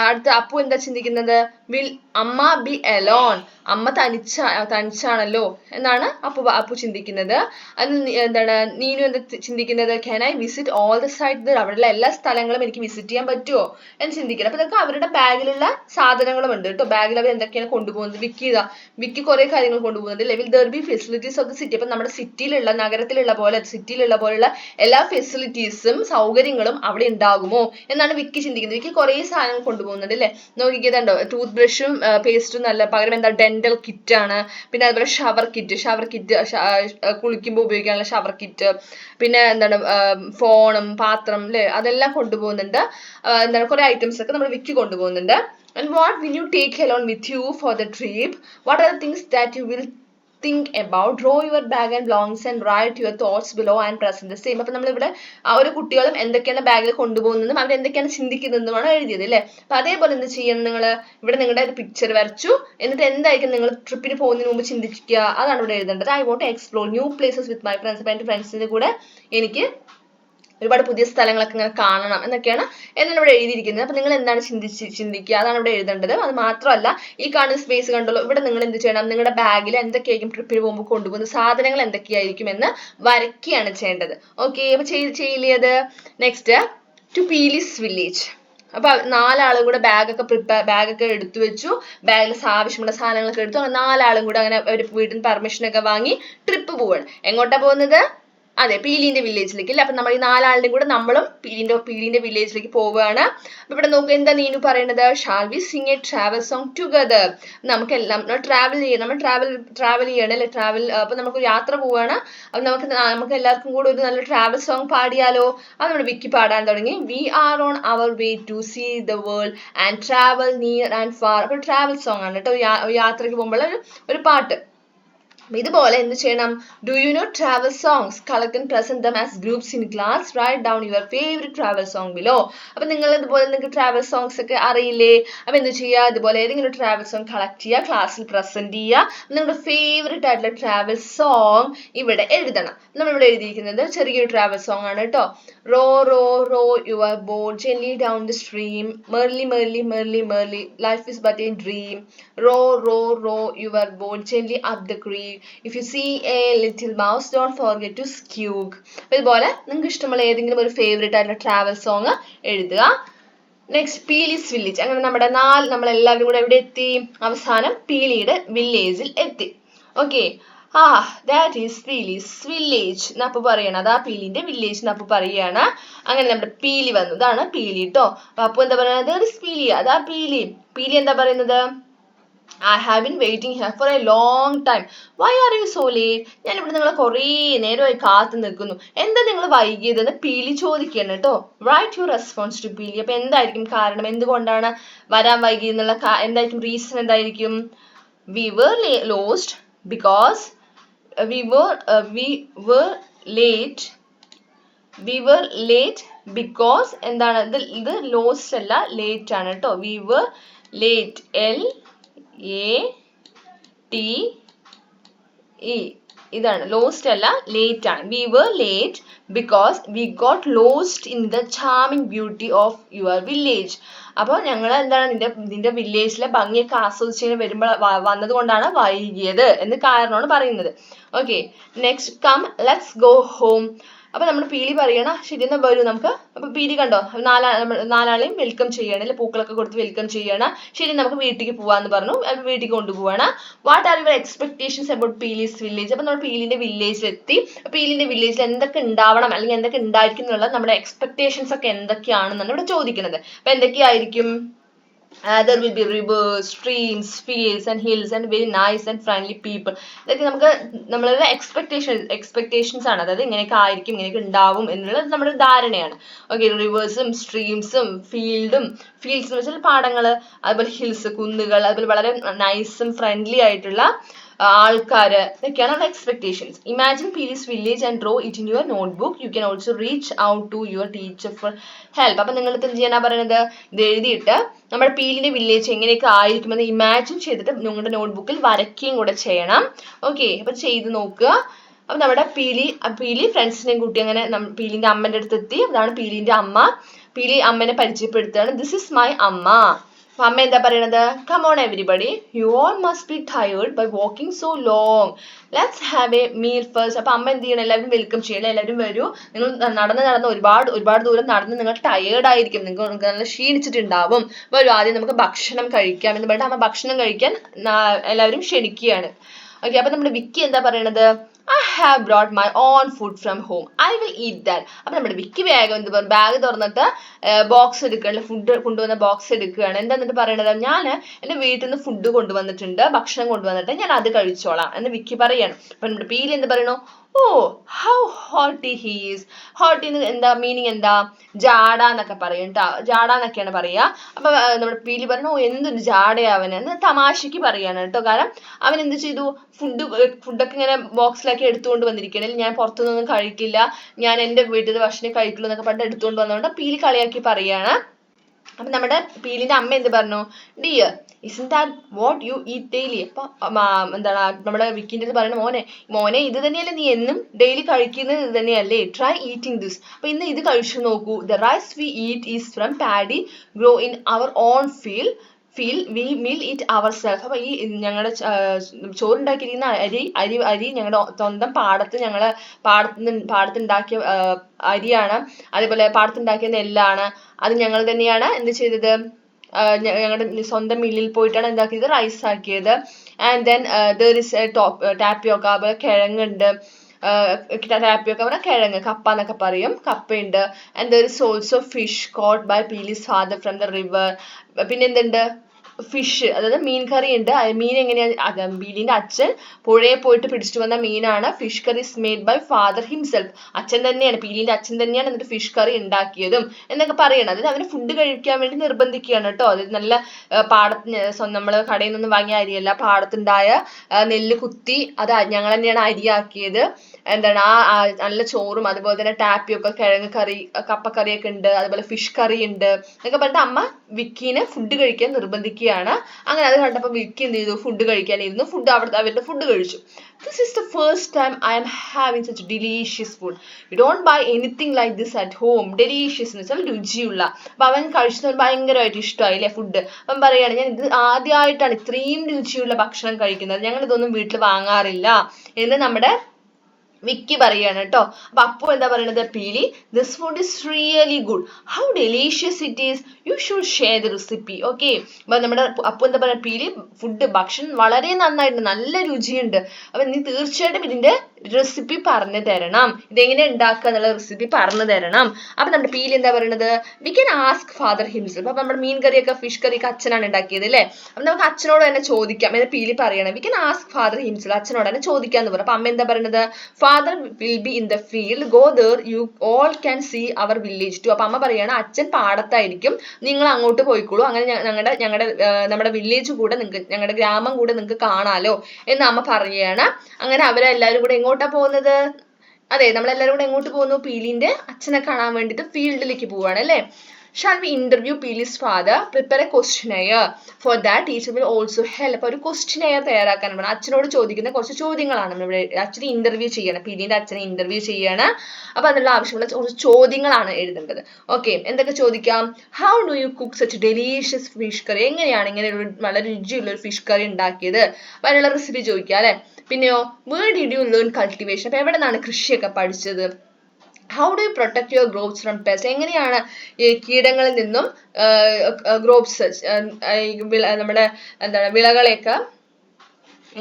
അടുത്ത അപ്പു എന്താ ചിന്തിക്കുന്നത്? വിൽ അമ്മ ബി അലോൺ. അമ്മ തനിച്ചാണല്ലോ എന്നാണ് അപ്പു ചിന്തിക്കുന്നത്. നീനു എന്താ ചിന്തിക്കുന്നത്? Can I visit all the site. അവിടെയുള്ള എല്ലാ സ്ഥലങ്ങളും എനിക്ക് വിസിറ്റ് ചെയ്യാൻ പറ്റുമോ എന്ന് ചിന്തിക്കുന്നത്. അപ്പൊ ഇതൊക്കെ അവരുടെ ബാഗിലുള്ള സാധനങ്ങളും ഉണ്ട് കേട്ടോ. ബാഗിൽ അവർ എന്തൊക്കെയാണ് കൊണ്ടുപോകുന്നത്? വിക്കി കുറെ കാര്യങ്ങൾ കൊണ്ടുപോകുന്നുണ്ട്. Level there be facilities of the city. അപ്പൊ നമ്മുടെ സിറ്റിയിലുള്ള പോലെയുള്ള എല്ലാ ഫെസിലിറ്റീസും സൗകര്യങ്ങളും അവിടെ ഉണ്ടാകുമോ എന്നാണ് വിക്കി ചിന്തിക്കുന്നത്. വിക്കി കുറെ സാധനങ്ങൾ കൊണ്ടുപോകുന്നുണ്ട് അല്ലെ. നോക്കിക്കോ, ടൂത്ത് ബ്രഷും പേസ്റ്റും നല്ല പകരം എന്താ ഡെന്റൽ കിറ്റ് ആണ്. പിന്നെ അതുപോലെ ഷവർ കിറ്റ് കുളിക്കുമ്പോൾ ഉപയോഗിക്കാനുള്ള ഷവർ കിറ്റ്. പിന്നെ ഫോണും പാത്രം അല്ലെ, അതെല്ലാം കൊണ്ടുപോകുന്നുണ്ട്. കുറെ ഐറ്റംസ് ഒക്കെ നമ്മൾ വിക്കി കൊണ്ടുപോകുന്നുണ്ട്. And what will you take along with you for the trip? What are the things that you will think about? Draw your bag and belongings and write your thoughts below and present the same. അപ്പൊ നമ്മളിവിടെ ആ ഒരു കുട്ടികളും എന്തൊക്കെയാണ് ബാഗിൽ കൊണ്ടുപോകുന്നതും അവർ എന്തൊക്കെയാണ് ചിന്തിക്കുന്നതുമാണ് എഴുതിയത് അല്ലെ. അപ്പൊ അതേപോലെ എന്ത് ചെയ്യണം? നിങ്ങൾ ഇവിടെ നിങ്ങളുടെ ഒരു പിക്ചർ വരച്ചു. എന്നിട്ട് എന്തായിരിക്കും നിങ്ങൾ ട്രിപ്പിന് പോകുന്നതിന് മുമ്പ് ചിന്തിക്കുക, അതാണ് ഇവിടെ എഴുതേണ്ടത്. I want to explore new places with my friends. അപ്പൊ എന്റെ ഫ്രണ്ട്സിന്റെ കൂടെ എനിക്ക് ഒരുപാട് പുതിയ സ്ഥലങ്ങളൊക്കെ ഇങ്ങനെ കാണണം എന്നൊക്കെയാണ് ഇവിടെ എഴുതിയിരിക്കുന്നത്. അപ്പൊ നിങ്ങൾ എന്താണ് ചിന്തിക്കുക, അതാണ് ഇവിടെ എഴുതേണ്ടത്. അത് മാത്രമല്ല, ഈ കാണുന്ന സ്പേസ് കണ്ടല്ലോ, ഇവിടെ നിങ്ങൾ എന്ത് ചെയ്യണം? നിങ്ങളുടെ ബാഗിൽ എന്തൊക്കെയായിരിക്കും ട്രിപ്പിന് പോകുമ്പോൾ കൊണ്ടുപോകുന്ന സാധനങ്ങൾ എന്തൊക്കെയായിരിക്കും എന്ന് വരയ്ക്കുകയാണ് ചെയ്യേണ്ടത്. ഓക്കെ, അപ്പൊ ചെയ്യില്ലേ അത്? Next, to Peeli's village. അപ്പൊ 4 ആളും കൂടെ ബാഗൊക്കെ എടുത്തു വെച്ചു. ബാഗിൽ ആവശ്യമുള്ള സാധനങ്ങളൊക്കെ എടുത്തു. 4 ആളും കൂടെ അങ്ങനെ ഒരു വീട്ടിൽ നിന്ന് പെർമിഷൻ ഒക്കെ വാങ്ങി ട്രിപ്പ് പോവാണ്. എങ്ങോട്ടാ പോകുന്നത്? അതെ, പീലിന്റെ വില്ലേജിലേക്ക് അല്ലെ. അപ്പൊ നമ്മൾ ഈ 4 ആളുടെയും കൂടെ നമ്മളും പീലിന്റെ വില്ലേജിലേക്ക് പോവുകയാണ്. അപ്പൊ ഇവിടെ നോക്കുക, എന്താ നീനു പറയുന്നത്? Shall we sing a travel song together. നമുക്കെല്ലാം ട്രാവൽ ചെയ്യണം അല്ലെ. അപ്പൊ നമുക്ക് യാത്ര പോവുകയാണ്. അപ്പൊ നമുക്ക് എല്ലാവർക്കും കൂടെ ഒരു നല്ല ട്രാവൽ സോങ് പാടിയാലോ? അത് നമ്മുടെ വിക്കി പാടാൻ തുടങ്ങി. We are on our way to see the world and travel near and far. അപ്പൊ ട്രാവൽ സോങ് ആണ് കേട്ടോ, യാത്രയ്ക്ക് പോകുമ്പോൾ ഒരു പാട്ട്. ഇതുപോലെ എന്ത് ചെയ്യണം? Do you know travel songs? Collect and present them as groups in class. Write down your favourite travel song below. അപ്പൊ നിങ്ങൾക്ക് ട്രാവൽ സോങ്സ് ഒക്കെ അറിയില്ലേ? അപ്പൊ എന്ത് ചെയ്യുക? ഇതുപോലെ ഏതെങ്കിലും ഒരു ട്രാവൽ സോങ് കളക്ട് ചെയ്യുക, ക്ലാസ്സിൽ പ്രസന്റ് ചെയ്യുക. നിങ്ങളുടെ ഫേവറേറ്റ് ആയിട്ടുള്ള ട്രാവൽ സോങ് ഇവിടെ എഴുതണം. നമ്മളിവിടെ എഴുതിയിരിക്കുന്നത് ചെറിയൊരു ട്രാവൽ സോങ് ആണ് കേട്ടോ. Row row row your boat gently down the stream. Merrily merrily merrily merrily life is but a dream. Row row row your boat gently up the creek. If you see a little mouse, don't forget to squeak. ഇതുപോലെ നിങ്ങൾക്ക് ഇഷ്ടമുള്ള ഏതെങ്കിലും ഒരു favourite ആയിട്ടുള്ള travel song എഴുതുക. Next, Peeli's village. അങ്ങനെ നമ്മളെല്ലാവരും കൂടെ എവിടെ എത്തി? അവസാനം പീലിയുടെ വില്ലേജിൽ എത്തി. Okay, that is Peeli's village എന്നപ്പോ പറയണം. അതാ പീലിന്റെ വില്ലേജ് എന്നപ്പോ പറയാണ്. അങ്ങനെ നമ്മുടെ പീലി വന്നു. ഇതാണ് പീലി കേട്ടോ. അപ്പൊ എന്താ പറയുന്നത്? പീലി, അതാ പീലി. പീലി എന്താ പറയുന്നത്? I have been waiting here for a long time. Why are you so late? ഞാൻ ഇവിടെ നിങ്ങളെ കുറേ നേരമായി കാത്തു നിൽക്കുന്നു. എന്താ നിങ്ങൾ വൈകിയതെന്ന് പീലി ചോദിക്കണം കേട്ടോ. റൈറ്റ് യുവർ റെസ്പോൺസ് ടു പീലി. അപ്പൊ എന്തായിരിക്കും കാരണം? എന്തുകൊണ്ടാണ് വരാൻ വൈകിയെന്നുള്ള എന്തായിരിക്കും റീസൺ? എന്തായിരിക്കും? We were lost because we were late because എന്താണ് ഇത് ലോസ്റ്റ് അല്ല, ലേറ്റ് ആണ് കേട്ടോ. We were late, LATE. ഇതാണ്, ലോസ്റ്റ് അല്ല, ലേറ്റ് ആണ്. We were late because we got lost in the charming beauty of your village. അപ്പോൾ ഞങ്ങൾ എന്താണ് നിന്റെ വില്ലേജിലെ ഭംഗിയൊക്കെ ആസ്വദിച്ച് വന്നത് കൊണ്ടാണ് വൈകിയത് എന്ന് കാരണമാണ് പറയുന്നത്. Okay, next, come let's go home. അപ്പൊ നമ്മൾ പീലി പറയണ ശരി എന്നാ വരൂ നമുക്ക്. അപ്പൊ പീലി കണ്ടോ നാലാളെയും വെൽക്കം ചെയ്യണം അല്ലെ, പൂക്കളൊക്കെ കൊടുത്ത് വെൽക്കം ചെയ്യണം. ശരി നമുക്ക് വീട്ടിലേക്ക് പോവാന്ന് പറഞ്ഞു. വീട്ടിലേക്ക് കൊണ്ടുപോവാണ്. What are your expectations about Peeli's village? അപ്പൊ നമ്മൾ പീലിന്റെ വില്ലേജിൽ എത്തി. പീലിന്റെ വില്ലേജിൽ എന്തൊക്കെ ഉണ്ടാവണം അല്ലെങ്കിൽ എന്തൊക്കെ ഉണ്ടായിരിക്കും എന്നുള്ളത് നമ്മുടെ എക്സ്പെക്ടേഷൻസ് ഒക്കെ എന്തൊക്കെയാണെന്നാണ് ഇവിടെ ചോദിക്കുന്നത്. അപ്പൊ എന്തൊക്കെയായിരിക്കും? There will be rivers, streams, fields and hills and very nice and friendly people. ഇതൊക്കെ നമുക്ക് നമ്മളുടെ എക്സ്പെക്ടേഷൻസ് ആണ്. അതായത് ഇങ്ങനെയൊക്കെ ആയിരിക്കും, ഇങ്ങനെയൊക്കെ ഉണ്ടാവും എന്നുള്ളത് നമ്മുടെ ധാരണയാണ്. ഓക്കെ, റിവേഴ്സും സ്ട്രീംസും ഫീൽഡ്സ് എന്ന് വെച്ചാൽ പാടങ്ങള്, അതുപോലെ ഹിൽസ് കുന്നുകൾ, അതുപോലെ വളരെ നൈസും ഫ്രണ്ട്ലി ആയിട്ടുള്ള ആൾക്കാര്, ഇതൊക്കെയാണ് നമ്മുടെ expectations. Imagine Peeli's village and draw it in your notebook. You can also reach out to your teacher for help. അപ്പൊ നിങ്ങൾ എന്ത് ചെയ്യാനാ പറയുന്നത്? ഇത് എഴുതിയിട്ട് നമ്മുടെ പീലിന്റെ വില്ലേജ് എങ്ങനെയൊക്കെ ആയിരിക്കുമെന്ന് ഇമാജിൻ ചെയ്തിട്ട് നിങ്ങളുടെ നോട്ട്ബുക്കിൽ വരയ്ക്കുകയും കൂടെ ചെയ്യണം. ഓക്കെ, അപ്പൊ ചെയ്ത് നോക്കുക. അപ്പൊ നമ്മുടെ പീലി ഫ്രണ്ട്സിനെയും കൂട്ടി അങ്ങനെ പീലിന്റെ അമ്മന്റെ അടുത്ത് എത്തി. അതാണ് പീലിന്റെ അമ്മ. പീലി അമ്മനെ പരിചയപ്പെടുത്തുകയാണ്. ദിസ് ഇസ് മൈ അമ്മ. അപ്പൊ അമ്മ എന്താ പറയണത്? Come on everybody, you all must be tired by walking so long, let's have a meal first. അപ്പൊ അമ്മ എന്ത് ചെയ്യണം? എല്ലാവരും വെൽക്കം ചെയ്യണം. എല്ലാവരും വരൂ. നിങ്ങൾ നടന്ന് ഒരുപാട് ദൂരം നടന്ന് നിങ്ങൾ ടയേർഡ് ആയിരിക്കും, നിങ്ങൾക്ക് നല്ല ക്ഷീണിച്ചിട്ടുണ്ടാവും. വരൂ, ആദ്യം നമുക്ക് ഭക്ഷണം കഴിക്കാം എന്ന് പറഞ്ഞിട്ട് അമ്മ ഭക്ഷണം കഴിക്കാൻ എല്ലാവരും ക്ഷണിക്കുകയാണ്. ഓക്കെ, അപ്പൊ നമ്മുടെ വിക്കി എന്താ പറയണത്? I have brought my own food from home. I will eat that. അപ്പൊ നമ്മുടെ വിക്കി വേഗം എന്ത് പറയും? ബാഗ് തുറന്നിട്ട് ബോക്സ് എടുക്കുകയാണ്, ഫുഡ് കൊണ്ടുവന്ന ബോക്സ് എടുക്കുകയാണ്. എന്താ എന്നിട്ട് പറയണത്? ഞാൻ എന്റെ വീട്ടിൽ നിന്ന് ഫുഡ് കൊണ്ടുവന്നിട്ടുണ്ട്, ഭക്ഷണം കൊണ്ടുവന്നിട്ട് ഞാൻ അത് കഴിച്ചോളാം എന്ന് വിക്കി പറയാണ്. അപ്പൊ നമ്മുടെ പീലി എന്ത് പറയണു? ഓ ഹൗ ഹോട്ടി ഹീസ്. ഹോട്ടി എന്താ മീനിങ്? എന്താ? ജാട എന്നൊക്കെ പറയും കേട്ടോ. ജാട എന്നൊക്കെയാണ് പറയാ. അപ്പൊ നമ്മുടെ പീലി പറഞ്ഞു, ഓ എന്തൊരു ജാടയാവന് എന്ന് തമാശക്ക് പറയാണ് കേട്ടോ. കാരണം അവൻ എന്ത് ചെയ്തു? ഫുഡൊക്കെ ഇങ്ങനെ ബോക്സിലാക്കി എടുത്തുകൊണ്ട് വന്നിരിക്കുകയാണെങ്കിൽ ഞാൻ പുറത്തുനിന്നൊന്നും കഴിക്കില്ല, ഞാൻ എന്റെ വീട്ടിൽ ഭക്ഷണം കഴിക്കുള്ളൂ എന്നൊക്കെ പറഞ്ഞിട്ട് എടുത്തുകൊണ്ട് വന്നതുകൊണ്ട് പീലി കളിയാക്കി പറയാണ്. അപ്പൊ നമ്മുടെ പീലിന്റെ അമ്മ എന്ത് പറഞ്ഞു? Dear, isn't that what you eat daily? അപ്പൊ എന്താണ് നമ്മുടെ വിക്കിന്റെ അടുത്ത് പറയുന്നത്, മോനെ ഇത് തന്നെയല്ലേ നീ എന്നും ഡെയിലി കഴിക്കുന്നത്? ഇത് തന്നെയല്ലേ? Try eating this. അപ്പൊ ഇന്ന് ഇത് കഴിച്ചു നോക്കൂ. The rice we eat is from paddy grow in our own field we mill it ourselves. അപ്പൊ ഈ ഞങ്ങളുടെ ചോറുണ്ടാക്കിയിരിക്കുന്ന അരി ഞങ്ങളുടെ സ്വന്തം ഞങ്ങള് പാടത്തുണ്ടാക്കിയ അരിയാണ്. അതേപോലെ പാടത്തുണ്ടാക്കിയ നെല്ലാണ്. അത് ഞങ്ങൾ തന്നെയാണ് എന്ത് ചെയ്തത്? ഞങ്ങളുടെ സ്വന്തം മില്ലിൽ പോയിട്ടാണ് എന്താക്കിയത്? റൈസ് ആക്കിയത്. And then there is tapioca, അതുപോലെ കിഴങ്ങുണ്ട്. ടാപ്പിയോക്ക പറഞ്ഞാൽ കിഴങ്ങ്, കപ്പ എന്നൊക്കെ പറയും, കപ്പയുണ്ട്. And there is also fish caught by Pili's father from the river. പിന്നെ എന്തുണ്ട്? ഫിഷ്, അതായത് മീൻ കറി ഉണ്ട്. മീൻ എങ്ങനെയാ? പീലിന്റെ അച്ഛൻ പുഴയെ പോയിട്ട് പിടിച്ചിട്ട് വന്ന മീനാണ്. Fish curry is made by father himself. അച്ഛൻ തന്നെയാണ്, പീലിന്റെ അച്ഛൻ തന്നെയാണ് എന്നിട്ട് ഫിഷ് കറി ഉണ്ടാക്കിയതും എന്നൊക്കെ പറയണം. അതായത് അവന് ഫുഡ് കഴിക്കാൻ വേണ്ടി നിർബന്ധിക്കുകയാണ് കേട്ടോ. അതായത് നല്ല നമ്മള് കടയിൽ നിന്ന് വാങ്ങിയ അരിയല്ല, പാടത്തുണ്ടായ നെല്ല് കുത്തി അത് ഞങ്ങൾ തന്നെയാണ് അരിയാക്കിയത്. എന്താണ് ആ നല്ല ചോറും അതുപോലെ തന്നെ ടാപ്പിയൊക്കെ, കിഴങ്ങ് കറി, കപ്പക്കറിയൊക്കെ ഉണ്ട്, അതുപോലെ ഫിഷ് കറി ഉണ്ട് എന്നൊക്കെ പറഞ്ഞിട്ട് അമ്മ വിക്കീനെ ഫുഡ് കഴിക്കാൻ നിർബന്ധിക്കുകയാണ്. അങ്ങനെ അത് കണ്ടപ്പോൾ വിക്കി എന്ത് ചെയ്തു? ഫുഡ് കഴിക്കാനിരുന്നു. അവരുടെ ഫുഡ് കഴിച്ചു. This is the first time I am having such delicious food. You don't buy anything like this at home. Delicious എന്ന് വെച്ചാൽ രുചിയുള്ള. അപ്പൊ അവൻ കഴിച്ചത് ഭയങ്കരമായിട്ട് ഇഷ്ടമായില്ലേ ഫുഡ്. അവൻ പറയാണ്, ഞാൻ ഇത് ആദ്യമായിട്ടാണ് ഇത്രയും രുചിയുള്ള ഭക്ഷണം കഴിക്കുന്നത്, ഞങ്ങൾ ഇതൊന്നും വീട്ടിൽ വാങ്ങാറില്ല എന്ന് നമ്മുടെ വിക്കി പറയാണ് കേട്ടോ. അപ്പൊ അപ്പു എന്താ പറയണത്? പീലി, this food is really good, how delicious it is, you should share the recipe. Okay, അപ്പൊ നമ്മുടെ അപ്പു എന്താ പറയുക? പീലി, ഭക്ഷണം വളരെ നന്നായിട്ടുണ്ട്, നല്ല രുചിയുണ്ട്, അപ്പൊ നീ തീർച്ചയായിട്ടും ഇതിന്റെ റെസിപ്പി പറഞ്ഞു തരണം, ഇതെങ്ങനെ ഉണ്ടാക്കുക എന്നുള്ള റെസിപ്പി പറഞ്ഞു തരണം. അപ്പൊ നമ്മുടെ പീലി എന്താ പറയണത്? V can ask father himself. അപ്പൊ നമ്മുടെ മീൻ കറിയൊക്കെ ഫിഷ് കറിയൊക്കെ അച്ഛനാണ് ഉണ്ടാക്കിയത് അല്ലേ? അപ്പൊ നമുക്ക് അച്ഛനോട് തന്നെ ചോദിക്കാം എന്ന് പീലി പറയണം. We can ask father himself, അച്ഛനോട് തന്നെ ചോദിക്കാന്ന് പറഞ്ഞു. അപ്പൊ അമ്മ എന്താ പറയണത്? Father will be in the field, go there, you all can see our village too. അപ്പൊ അമ്മ പറയാണ്, അച്ഛൻ പാടത്തായിരിക്കും, നിങ്ങൾ അങ്ങോട്ട് പോയിക്കോളൂ, അങ്ങനെ നമ്മുടെ വില്ലേജ് കൂടെ നിങ്ങൾക്ക്, ഞങ്ങളുടെ ഗ്രാമം കൂടെ നിങ്ങൾക്ക് കാണാലോ എന്ന് അമ്മ പറയുകയാണ്. അങ്ങനെ അവരെല്ലാവരും കൂടെ എങ്ങോട്ടാ പോകുന്നത്? അതെ, നമ്മളെല്ലാവരും കൂടെ എങ്ങോട്ട് പോകുന്നു? പീലിന്റെ അച്ഛനെ കാണാൻ വേണ്ടിയിട്ട് ഫീൽഡിലേക്ക് പോവാണ് അല്ലേ? Shall we interview Pili's father? Prepare a questionnaire. For that, teacher will also help. ഒരു questionnaire തയ്യാറാക്കാൻ വേണം. അച്ഛനോട് ചോദിക്കുന്ന കുറച്ച് ചോദ്യങ്ങളാണ് ഇവിടെ. അച്ഛനെ ഇന്റർവ്യൂ ചെയ്യണം, പീലിന്റെ അച്ഛനെ ഇന്റർവ്യൂ ചെയ്യണം. അപ്പൊ അതിനുള്ള ആവശ്യമുള്ള കുറച്ച് ചോദ്യങ്ങളാണ് എഴുതേണ്ടത്. ഓക്കെ, എന്തൊക്കെ ചോദിക്കാം? How do you cook such delicious fish curry? എങ്ങനെയാണ് ഇങ്ങനെ ഒരു വളരെ രുചിയുള്ള ഒരു ഫിഷ് കറി ഉണ്ടാക്കിയത്? അപ്പൊ അതിനുള്ള റെസിപ്പി ചോദിക്കാം അല്ലെ? പിന്നെയോ, where did you learn cultivation? അപ്പൊ എവിടെ നിന്നാണ് കൃഷിയൊക്കെ പഠിച്ചത്? How do you protect your crops from pest? എങ്ങനെയാണ് ഈ കീടങ്ങളിൽ നിന്നും ഗ്രോപ്സ് നമ്മുടെ എന്താണ് വിളകളെയൊക്കെ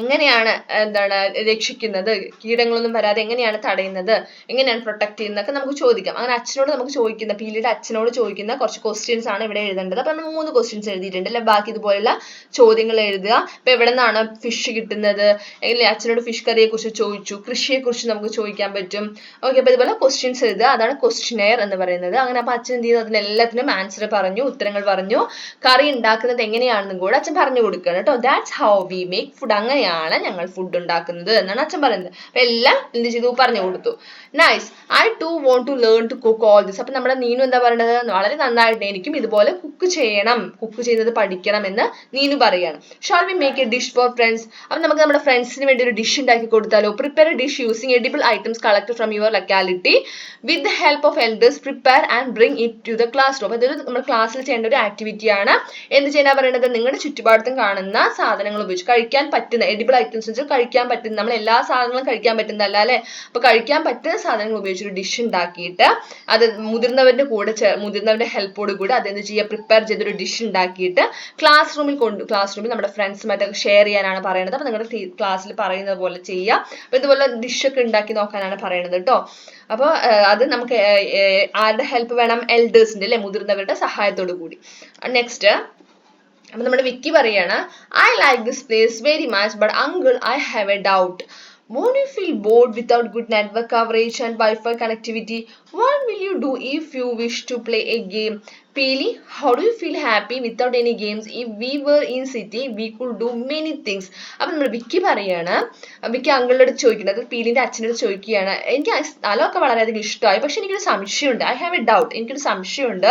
എങ്ങനെയാണ് എന്താണ് രക്ഷിക്കുന്നത്, കീടങ്ങളൊന്നും വരാതെ എങ്ങനെയാണ് തടയുന്നത്, എങ്ങനെയാണ് പ്രൊട്ടക്ട് ചെയ്യുന്നതൊക്കെ നമുക്ക് ചോദിക്കാം. അങ്ങനെ അച്ഛനോട് നമുക്ക് ചോദിക്കുന്ന പീലിയുടെ അച്ഛനോട് ചോദിക്കുന്ന കുറച്ച് ക്വസ്റ്റ്യൻസ് ആണ് ഇവിടെ എഴുതേണ്ടത്. അപ്പൊ നമ്മൾ 3 ക്വസ്റ്റ്യൻസ് എഴുതിയിട്ടുണ്ട് അല്ലെ. ബാക്കി ഇതുപോലുള്ള ചോദ്യങ്ങൾ എഴുതുക. അപ്പൊ എവിടെ നിന്നാണ് ഫിഷ് കിട്ടുന്നത്, അല്ലെങ്കിൽ അച്ഛനോട് ഫിഷ് കറിയെ കുറിച്ച് ചോദിച്ചു, കൃഷിയെ കുറിച്ച് നമുക്ക് ചോദിക്കാൻ പറ്റും. ഓക്കെ, അപ്പൊ ഇതുപോലെ ക്വസ്റ്റ്യൻസ് എഴുതുക. അതാണ് ക്വസ്റ്റ്യനെയർ എന്ന് പറയുന്നത്. അങ്ങനെ അപ്പൊ അച്ഛൻ എന്ത് ചെയ്തു, അതിനെല്ലാത്തിനും ആൻസർ പറഞ്ഞു, ഉത്തരങ്ങൾ പറഞ്ഞു. കറി ഉണ്ടാക്കുന്നത് എങ്ങനെയാണെന്നും കൂടെ അച്ഛൻ പറഞ്ഞു കൊടുക്കണം കേട്ടോ. That's how we make food. അങ്ങനെയാണ് ഞങ്ങൾ ഫുഡ് ഉണ്ടാക്കുന്നത് എന്നാണ് അച്ഛൻ പറയുന്നത്. അപ്പൊ എല്ലാം എന്ത് ചെയ്തു, പറഞ്ഞു കൊടുത്തു. Nice, I too want to learn to cook all this. അപ്പൊ നമ്മുടെ നീനു എന്താ പറയുന്നത്, വളരെ നന്നായിട്ട് എനിക്കും ഇതുപോലെ കുക്ക് ചെയ്യണം, കുക്ക് ചെയ്യുന്നത് പഠിക്കണം എന്ന് നീനു പറയാണ്. Shall we make a dish for friends? അപ്പൊ നമുക്ക് നമ്മുടെ ഫ്രണ്ട്സിന് വേണ്ടി ഒരു ഡിഷ് ഉണ്ടാക്കി കൊടുത്താലോ? Prepare a dish using edible items collected from your locality with the help of elders. Prepare and bring it to the class room. അതൊരു നമ്മുടെ ക്ലാസ്സിൽ ചെയ്യേണ്ട ഒരു ആക്ടിവിറ്റി ആണ്. എന്ത് ചെയ്യാനാ പറയുന്നത്, നിങ്ങളുടെ ചുറ്റുപാടത്തും കാണുന്ന സാധനങ്ങൾ ഉപയോഗിച്ച് കഴിക്കാൻ പറ്റുന്ന എഡിബിൾ ഐറ്റംസ് വെച്ച് കഴിക്കാൻ പറ്റുന്ന, നമ്മൾ എല്ലാ സാധനങ്ങളും കഴിക്കാൻ പറ്റുന്നതല്ല അല്ലെ, അപ്പൊ കഴിക്കാൻ പറ്റുന്ന സാധനങ്ങൾ ഉപയോഗിച്ച് ഒരു ഡിഷ് ഉണ്ടാക്കിയിട്ട് അത് മുതിർന്നവരുടെ ഹെൽപ്പോട് കൂടി അതെന്ത് ചെയ്യുക, പ്രിപ്പയർ ചെയ്തൊരു ഡിഷ് ഉണ്ടാക്കിയിട്ട് ക്ലാസ് റൂമിൽ നമ്മുടെ ഫ്രണ്ട്സുമായിട്ടൊക്കെ ഷെയർ ചെയ്യാനാണ് പറയുന്നത്. അപ്പൊ നിങ്ങളുടെ ക്ലാസ്സിൽ പറയുന്നത് പോലെ ചെയ്യുക. അപ്പൊ ഇതുപോലെ ഡിഷ് ഒക്കെ ഉണ്ടാക്കി നോക്കാനാണ് പറയുന്നത് കേട്ടോ. അപ്പോൾ അത് നമുക്ക് ആരുടെ ഹെൽപ്പ് വേണം, എൽഡേഴ്സിന്റെ അല്ലെ, മുതിർന്നവരുടെ സഹായത്തോടു കൂടി. നെക്സ്റ്റ് അപ്പൊ നമ്മുടെ വിക്കി പറയാണ്, I like this place very much but uncle I have A doubt. Won't you feel bored without good network coverage and Wi-Fi connectivity? What will you do if you wish to play a game? Peely, how do you feel happy without any games? If we were in city, we could do many things. അപ്പൊ നമ്മൾ വിക്കി പറയാണ്, വിക്കി അങ്കിളുടെ അടുത്ത് ചോദിക്കുന്നത്, പീലിന്റെ അച്ഛനോട് ചോദിക്കുകയാണ്, എനിക്ക് സ്ഥലമൊക്കെ വളരെയധികം ഇഷ്ടമായി, പക്ഷെ എനിക്കൊരു സംശയമുണ്ട്. ഐ ഹാവ് എ ഡൗട്ട്, എനിക്കൊരു സംശയമുണ്ട്.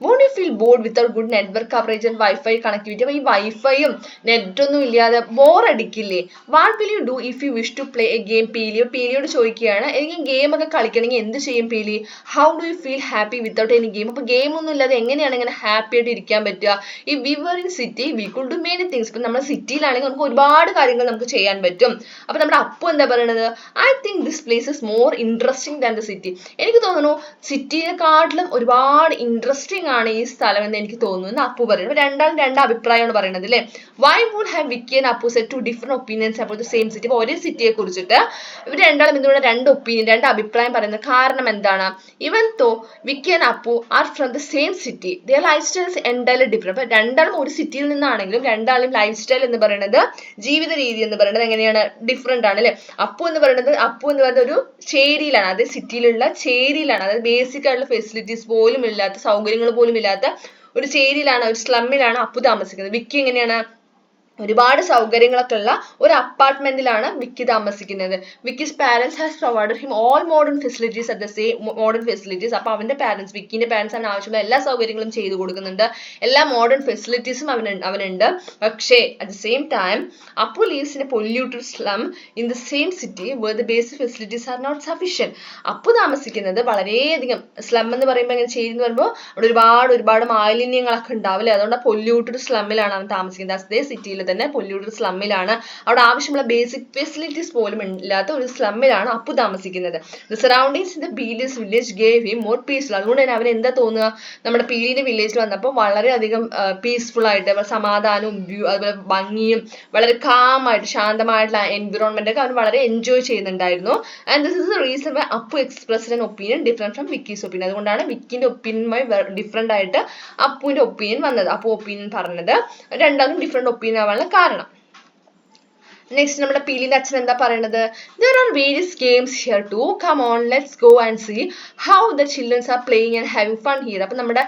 Won't you feel bored without good network coverage and Wi-Fi connectivity? അപ്പൊ ഈ വൈഫൈയും നെറ്റൊന്നും ഇല്ലാതെ bore അടിക്കില്ലേ? What will you do if you wish to play a game? പീലിയോട് ചോദിക്കുകയാണ്, എനിക്ക് ഗെയിം ഒക്കെ കളിക്കണമെങ്കിൽ എന്ത് ചെയ്യും Peeli? How do you feel happy without any game? അപ്പൊ ഗെയിം ഒന്നും ഇല്ലാതെ എങ്ങനെയാണ് ഇങ്ങനെ ഹാപ്പി ആയിട്ട് ഇരിക്കാൻ പറ്റുക? ഈ we were in city we could do many things. ഇപ്പൊ നമ്മൾ സിറ്റിയിലാണെങ്കിൽ നമുക്ക് ഒരുപാട് കാര്യങ്ങൾ നമുക്ക് ചെയ്യാൻ പറ്റും. അപ്പൊ നമ്മുടെ അപ്പു എന്താ പറയുന്നത്, I think this place is more interesting than the city. എനിക്ക് തോന്നുന്നു സിറ്റിയെക്കാട്ടിലും ഒരുപാട് ഇൻട്രസ്റ്റിംഗ് ആണ് ഈ സ്ഥലം എന്ന് എനിക്ക് തോന്നുന്നു എന്ന് അപ്പു പറയുന്നത്. രണ്ടാളും രണ്ട് അഭിപ്രായമാണ് പറയുന്നത് അല്ലേ. Why would have Vicky and Appu set two different opinions about the same city? അപ്പൊ ഒരേ സിറ്റിയെ കുറിച്ചിട്ട് ഇവർ രണ്ടാളും എന്തുകൊണ്ട് രണ്ട് അഭിപ്രായം പറയുന്നത്? കാരണം എന്താണ്? Even though Vicky and Appu are from the same city, their life styles entirely different. അപ്പൊ രണ്ടാളും ഒരു സിറ്റിയിൽ നിന്നാണെങ്കിലും രണ്ടാളും ലൈഫ് സ്റ്റൈൽ എന്ന് പറയുന്നത്, ജീവിത രീതി എന്ന് പറയുന്നത് എങ്ങനെയാണ്, ഡിഫറെന്റ് ആണ് അല്ലെ. അപ്പു എന്ന് പറയുന്നത് ഒരു ചേരിയിലാണ്, അത് സിറ്റിയിലുള്ള ചേരിയിലാണ്, അതായത് ബേസിക് ആയിട്ടുള്ള ഫെസിലിറ്റീസ് പോലും ഇല്ലാത്ത, സൗകര്യങ്ങൾ പോലും ഇല്ലാത്ത ഒരു ചേരിയിലാണ്, ഒരു സ്ലമ്മിലാണ് അപ്പു താമസിക്കുന്നത്. വിക്കി എങ്ങനെയാണ്, ഒരുപാട് സൗകര്യങ്ങളൊക്കെ ഉള്ള ഒരു അപ്പാർട്ട്മെന്റിലാണ് വിക്കി താമസിക്കുന്നത്. Vicky's parents has provided him all modern facilities at the same modern facilities. അപ്പൊ അവന്റെ പാരന്റ്സ്, വിക്കിന്റെ പാരന്റ്സ് അവന് ആവശ്യമുള്ള എല്ലാ സൗകര്യങ്ങളും ചെയ്തു കൊടുക്കുന്നുണ്ട്, എല്ലാ മോഡേൺ ഫെസിലിറ്റീസും അവനുണ്ട്. പക്ഷേ at the same time Appu lives in a polluted slum in the same city where the basic facilities are not sufficient. Appu താമസിക്കുന്നത് വളരെയധികം, സ്ലം എന്ന് പറയുമ്പോൾ ഇങ്ങനെ ചേരി എന്ന് പറയുമ്പോൾ അവിടെ ഒരുപാട് മാലിന്യങ്ങളൊക്കെ ഉണ്ടാവില്ലേ, അതുകൊണ്ട് പൊല്യൂട്ടഡ് സ്ലമ്മിലാണ് അവൻ താമസിക്കുന്നത്. അതേ സിറ്റിയിൽ തന്നെ പൊല്യൂട്ടഡ് സ്ലമ്മിലാണ്, അവിടെ ആവശ്യമുള്ള ബേസിക് ഫെസിലിറ്റീസ് പോലും ഇല്ലാത്ത ഒരു സ്ലമ്മിലാണ് അപ്പു താമസിക്കുന്നത്. The surroundings in the Peeli's village gave him more peaceful. അതുകൊണ്ട് തന്നെ അവന് എന്താ തോന്നുക, നമ്മുടെ പീലിന്റെ വില്ലേജിൽ വന്നപ്പോൾ വളരെയധികം പീസ്ഫുൾ ആയിട്ട്, സമാധാനവും അതുപോലെ ഭംഗിയും വളരെ കാമായിട്ട് ശാന്തമായിട്ടുള്ള എൻവിറോൺമെന്റ് ഒക്കെ അവൻ വളരെ എൻജോയ് ചെയ്യുന്നുണ്ടായിരുന്നു. And this is the reason why Appu expressed an opinion different from wikis opinion. അതുകൊണ്ടാണ് വിക്കിന്റെ ഒപ്പീനിയനുമായി ഡിഫറെന്റ് ആയിട്ട് അപ്പുവിന്റെ ഒപ്പീനിയൻ വന്നത്, അപ്പു ഒപ്പീനിയൻ പറഞ്ഞത്. രണ്ടാളും ഡിഫറെന്റ് ഒപ്പീനിയൻ ആവാനുള്ള കാരണം. നെക്സ്റ്റ് നമ്മുടെ പീലിന്റെ അച്ഛൻ എന്താ പറയുന്നത്, there are various games here too, come on let's go and see how the children are playing and having fun here. അപ്പൊ നമ്മുടെ